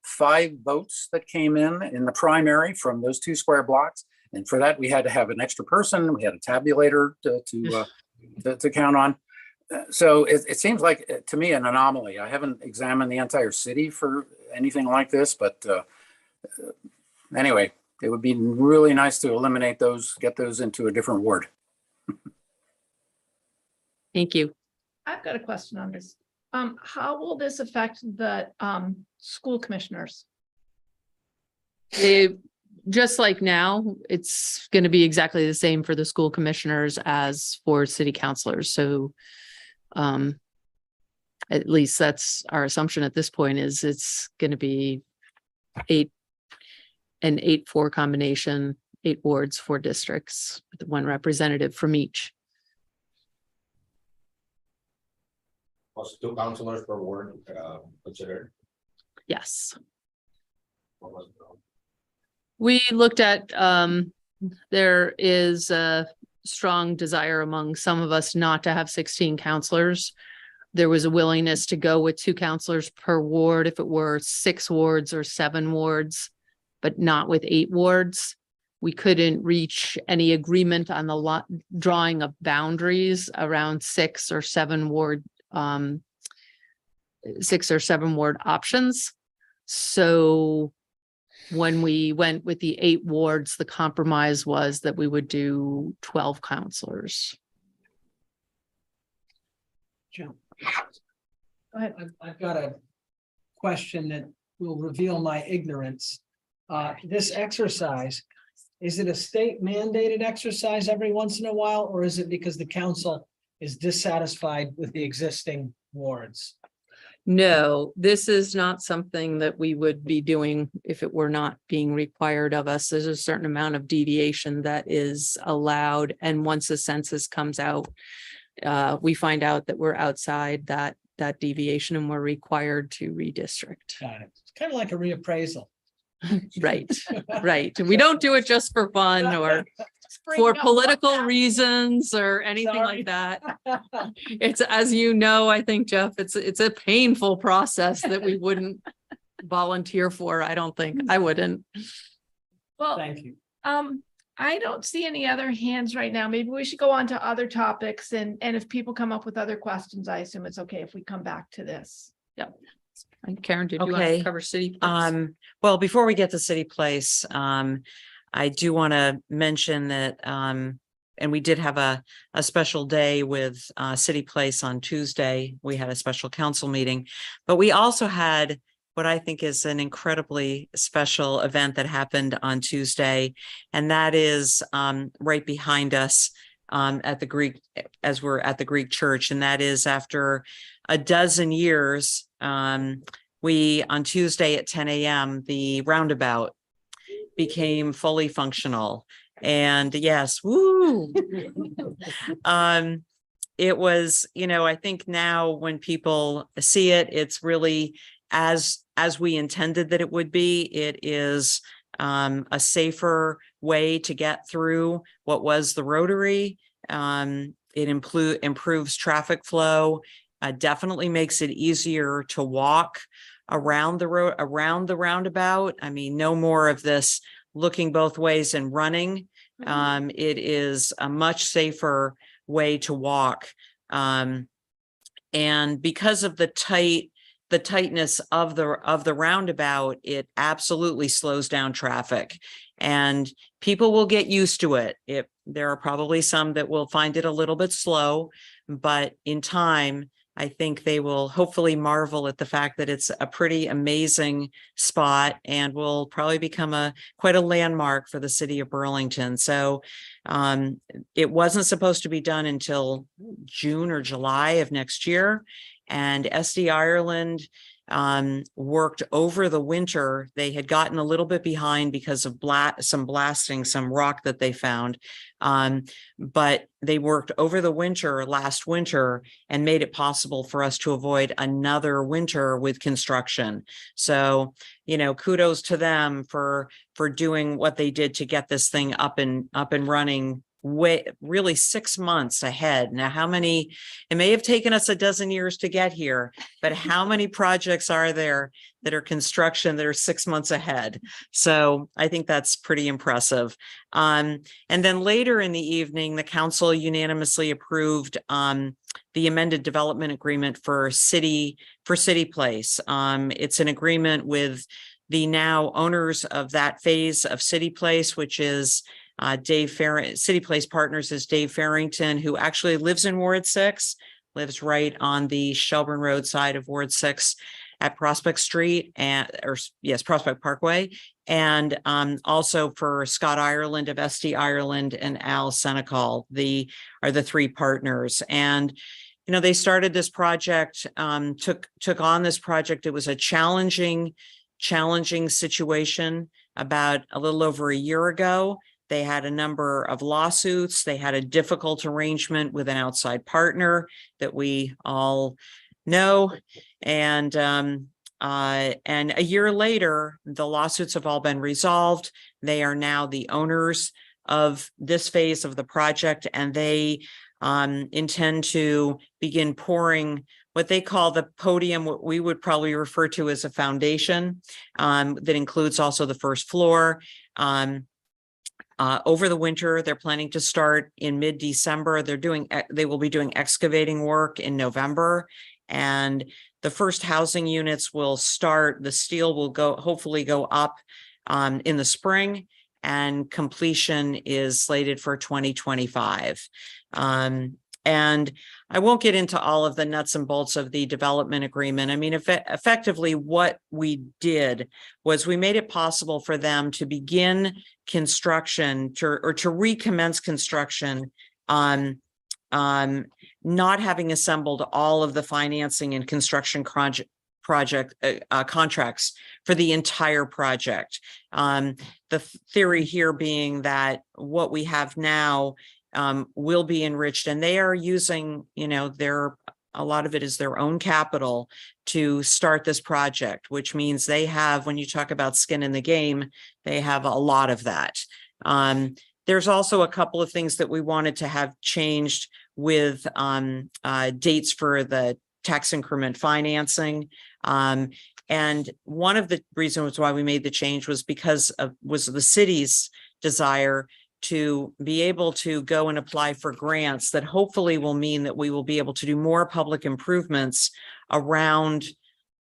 5 votes that came in the primary from those 2 square blocks. And for that, we had to have an extra person. We had a tabulator to count on. So it seems like, to me, an anomaly. I haven't examined the entire city for anything like this, but anyway, it would be really nice to eliminate those, get those into a different ward. Thank you. I've got a question on this. How will this affect the school commissioners? Just like now, it's going to be exactly the same for the school commissioners as for city councilors. So at least that's our assumption at this point, is it's going to be 8 and 8-4 combination, 8 wards, 4 districts, with 1 representative from each. Was 2 counselors per ward considered? Yes. What was it? We looked at, there is a strong desire among some of us not to have 16 counselors. There was a willingness to go with 2 counselors per ward if it were 6 wards or 7 wards, but not with 8 wards. We couldn't reach any agreement on the drawing of boundaries around 6 or 7 ward, 6 or 7 ward options. So when we went with the 8 wards, the compromise was that we would do 12 counselors. Joe. Go ahead. I've got a question that will reveal my ignorance. This exercise, is it a state mandated exercise every once in a while, or is it because the council is dissatisfied with the existing wards? No, this is not something that we would be doing if it were not being required of us. There's a certain amount of deviation that is allowed. And once the census comes out, we find out that we're outside that deviation and we're required to redistrict. Got it. It's kind of like a reappraisal. Right, right. We don't do it just for fun or for political reasons or anything like that. It's, as you know, I think, Jeff, it's a painful process that we wouldn't volunteer for. I don't think I wouldn't. Well, Thank you. I don't see any other hands right now. Maybe we should go on to other topics and if people come up with other questions, I assume it's okay if we come back to this. And Karen, did you want Okay. to cover city? Place? Well, before we get to City Place, I do want to mention that, and we did have a special day with City Place on Tuesday. We had a special council meeting, but we also had what I think is an incredibly special event that happened on Tuesday. And that is right behind us at the Greek, as we're at the Greek church. And that is after a dozen years, we, on Tuesday at 10 a.m., the roundabout became fully functional. And yes, woo! It was, I think now when people see it, it's really as we intended that it would be. It is a safer way to get through what was the rotary. It improves traffic flow, definitely makes it easier to walk around the road, around the roundabout. I mean, no more of this looking both ways and running. It is a much safer way to walk. And because of the tightness of the roundabout, it absolutely slows down traffic, and people will get used to it. There are probably some that will find it a little bit slow, but in time, I think they will hopefully marvel at the fact that it's a pretty amazing spot and will probably become quite a landmark for the city of Burlington. So it wasn't supposed to be done until June or July of next year. And SD Ireland worked over the winter. They had gotten a little bit behind because of some rock that they found. But they worked over the winter last winter and made it possible for us to avoid another winter with construction. So, kudos to them for doing what they did to get this thing up and running really 6 months ahead. Now, it may have taken us a dozen years to get here, but how many projects are there that are construction that are 6 months ahead? So I think that's pretty impressive. And then later in the evening, the council unanimously approved the amended development agreement for City Place. It's an agreement with the now owners of that phase of City Place, which is City Place Partners is Dave Farrington, who actually lives in Ward 6, lives right on the Shelburne Road side of Ward 6 at Prospect Street Prospect Parkway. And also for Scott Ireland of SD Ireland and Al Senecal, are the three partners. And they started this project, took on this project. It was a challenging situation about a little over a year ago. They had a number of lawsuits. They had a difficult arrangement with an outside partner that we all know. And a year later, the lawsuits have all been resolved. They are now the owners of this phase of the project, and they intend to begin pouring what they call the podium, what we would probably refer to as a foundation, that includes also the first floor. Over the winter, they're planning to start in mid-December. They will be doing excavating work in November, and the first housing units will start. The steel will hopefully go up in the spring, and completion is slated for 2025. And I won't get into all of the nuts and bolts of the development agreement. I mean, effectively, what we did was we made it possible for them to begin construction to recommence construction on not having assembled all of the financing and construction project contracts for the entire project. The theory here being that what we have now will be enriched, and they are using, a lot of it is their own capital to start this project, which means they have, when you talk about skin in the game, they have a lot of that. There's also a couple of things that we wanted to have changed with dates for the tax increment financing. And one of the reasons why we made the change was because of the city's desire to be able to go and apply for grants that hopefully will mean that we will be able to do more public improvements around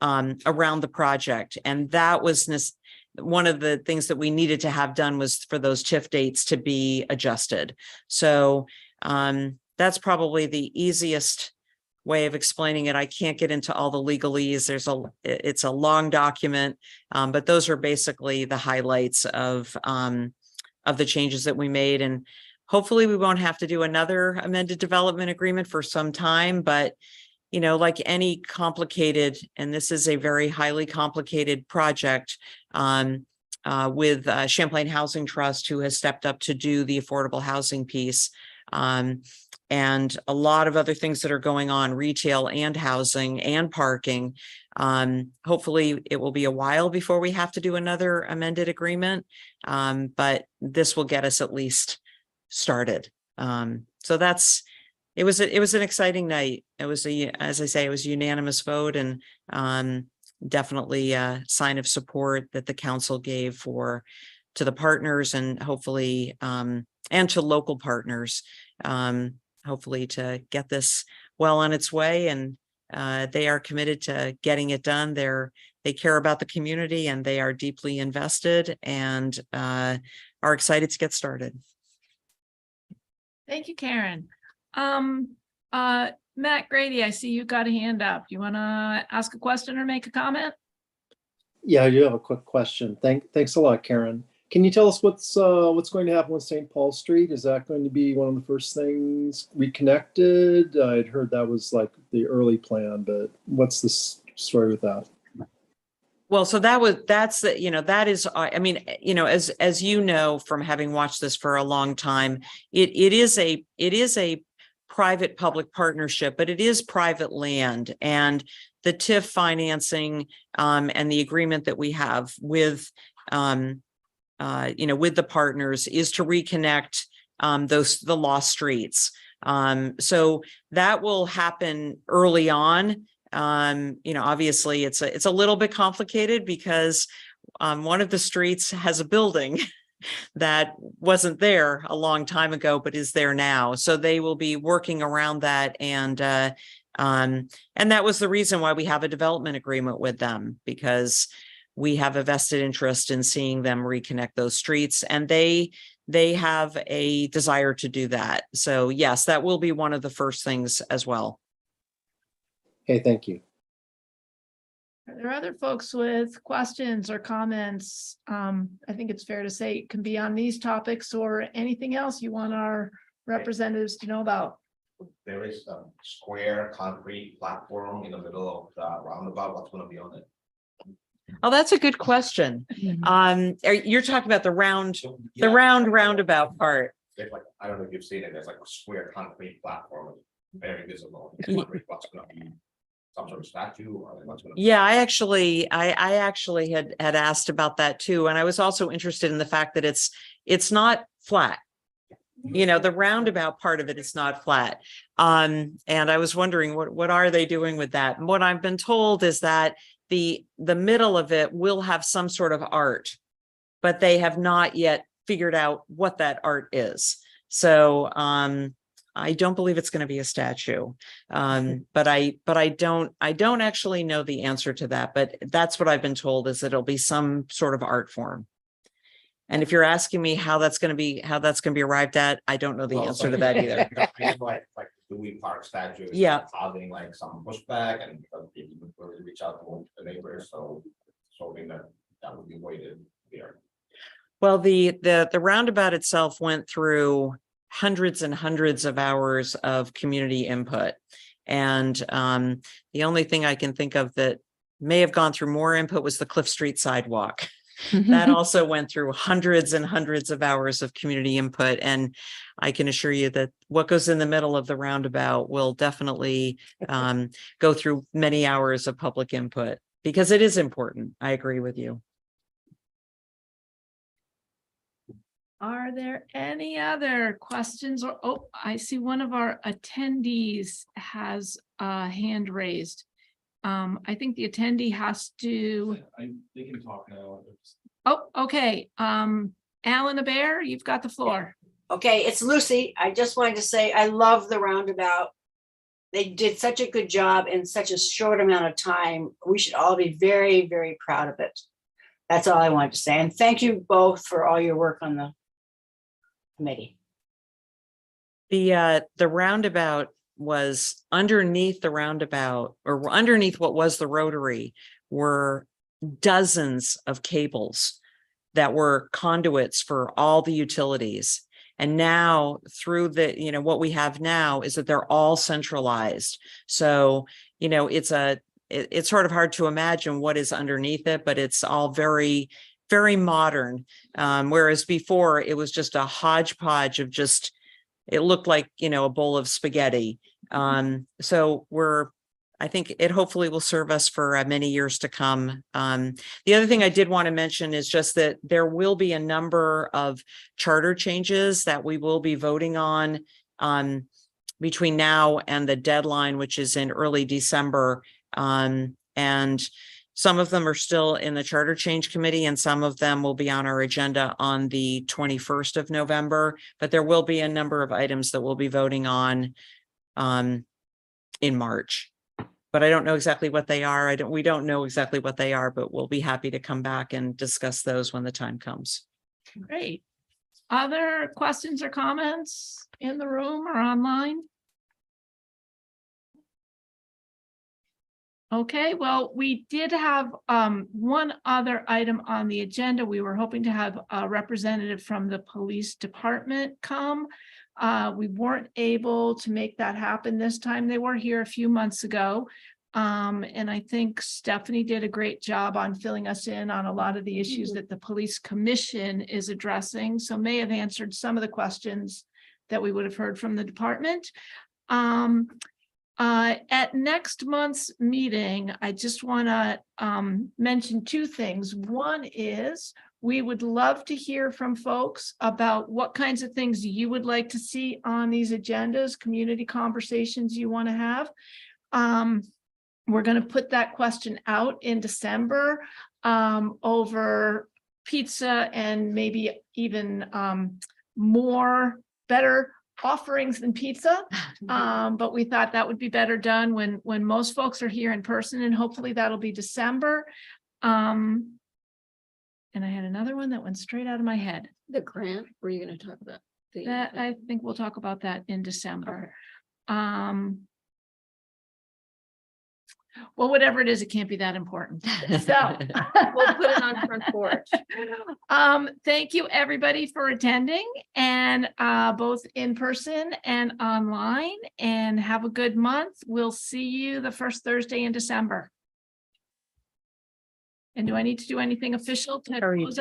the project. And that was one of the things that we needed to have done was for those TIF dates to be adjusted. So that's probably the easiest way of explaining it. I can't get into all the legalese. It's a long document, but those are basically the highlights of the changes that we made. And hopefully we won't have to do another amended development agreement for some time, but like any complicated, and this is a very highly complicated project with Champlain Housing Trust, who has stepped up to do the affordable housing piece, and a lot of other things that are going on, retail and housing and parking. Hopefully it will be a while before we have to do another amended agreement, but this will get us at least started. So it was an exciting night. It was as I say, it was a unanimous vote, and definitely a sign of support that the council gave to the partners, and hopefully and to local partners, hopefully to get this well on its way. And they are committed to getting it done. They care about the community, and they are deeply invested, and are excited to get started. Thank you, Karen. Matt Grady, I see you got a hand up. You want to ask a question or make a comment? Yeah, I do have a quick question. Thanks a lot, Karen. Can you tell us what's going to happen with St. Paul Street? Is that going to be one of the first things reconnected? I'd heard that was like the early plan, but what's the story with that? Well, so that is, I mean, as you know, from having watched this for a long time, it is a private public partnership, but it is private land, and the TIF financing and the agreement that we have with with the partners is to reconnect the lost streets. So that will happen early on. Obviously it's a little bit complicated because one of the streets has a building that wasn't there a long time ago, but is there now. So they will be working around that. And that was the reason why we have a development agreement with them, because we have a vested interest in seeing them reconnect those streets, and they have a desire to do that. So yes, that will be one of the first things as well. Okay, thank you. Are there other folks with questions or comments? I think it's fair to say it can be on these topics or anything else you want our representatives to know about. There is a square concrete platform in the middle of the roundabout. What's going to be on it? Oh, that's a good question. You're talking about the roundabout part. Like, I don't know if you've seen it. There's like a square concrete platform, very visible. What's going to be some sort of statue, or what's going to be? Yeah, I actually had asked about that too, and I was also interested in the fact that it's not flat. The roundabout part of it is not flat. And I was wondering what are they doing with that? And what I've been told is that the middle of it will have some sort of art, but they have not yet figured out what that art is. So I don't believe it's going to be a statue. But I don't actually know the answer to that, but that's what I've been told, is that it'll be some sort of art form. And if you're asking me how that's going to be arrived at, I don't know the answer to that either. like Dewey Park statue. Yeah. Causing like some pushback, and people would really reach out to the neighbors. So I think that would be weighted here. Well, the roundabout itself went through hundreds and hundreds of hours of community input. And the only thing I can think of that may have gone through more input was the Cliff Street sidewalk. That also went through hundreds and hundreds of hours of community input. And I can assure you that what goes in the middle of the roundabout will definitely go through many hours of public input, because it is important. I agree with you. Are there any other questions? Or, oh, I see one of our attendees has a hand raised. I think the attendee has to. They can talk now. Oh, okay. Alan Abair, you've got the floor. Okay, it's Lucy. I just wanted to say, I love the roundabout. They did such a good job in such a short amount of time. We should all be very, very proud of it. That's all I wanted to say. And thank you both for all your work on the committee. The roundabout was underneath the roundabout, or underneath what was the rotary, were dozens of cables that were conduits for all the utilities. And now through the, what we have now is that they're all centralized. So, it's sort of hard to imagine what is underneath it, but it's all very, very modern. Whereas before it was just a hodgepodge of just, it looked like, a bowl of spaghetti. So I think it hopefully will serve us for many years to come. The other thing I did want to mention is just that there will be a number of charter changes that we will be voting on between now and the deadline, which is in early December. And some of them are still in the Charter Change Committee, and some of them will be on our agenda on the 21st of November. But there will be a number of items that we'll be voting on in March. But I don't know exactly what they are. We don't know exactly what they are, but we'll be happy to come back and discuss those when the time comes. Great. Other questions or comments in the room or online? Okay, well, we did have one other item on the agenda. We were hoping to have a representative from the police department come. We weren't able to make that happen this time. They were here a few months ago. And I think Stephanie did a great job on filling us in on a lot of the issues that the police commission is addressing. So may have answered some of the questions that we would have heard from the department. At next month's meeting, I just want to mention two things. One is we would love to hear from folks about what kinds of things you would like to see on these agendas, community conversations you want to have. We're going to put that question out in December over pizza and maybe even better offerings than pizza. But we thought that would be better done when most folks are here in person, and hopefully that'll be December. And I had another one that went straight out of my head. The grant, were you going to talk about? That I think we'll talk about that in December. Okay. Well, whatever it is, it can't be that important. So We'll put it on front porch. Thank you, everybody, for attending, and both in person and online, and have a good month. We'll see you the first Thursday in December. And do I need to do anything official to close out?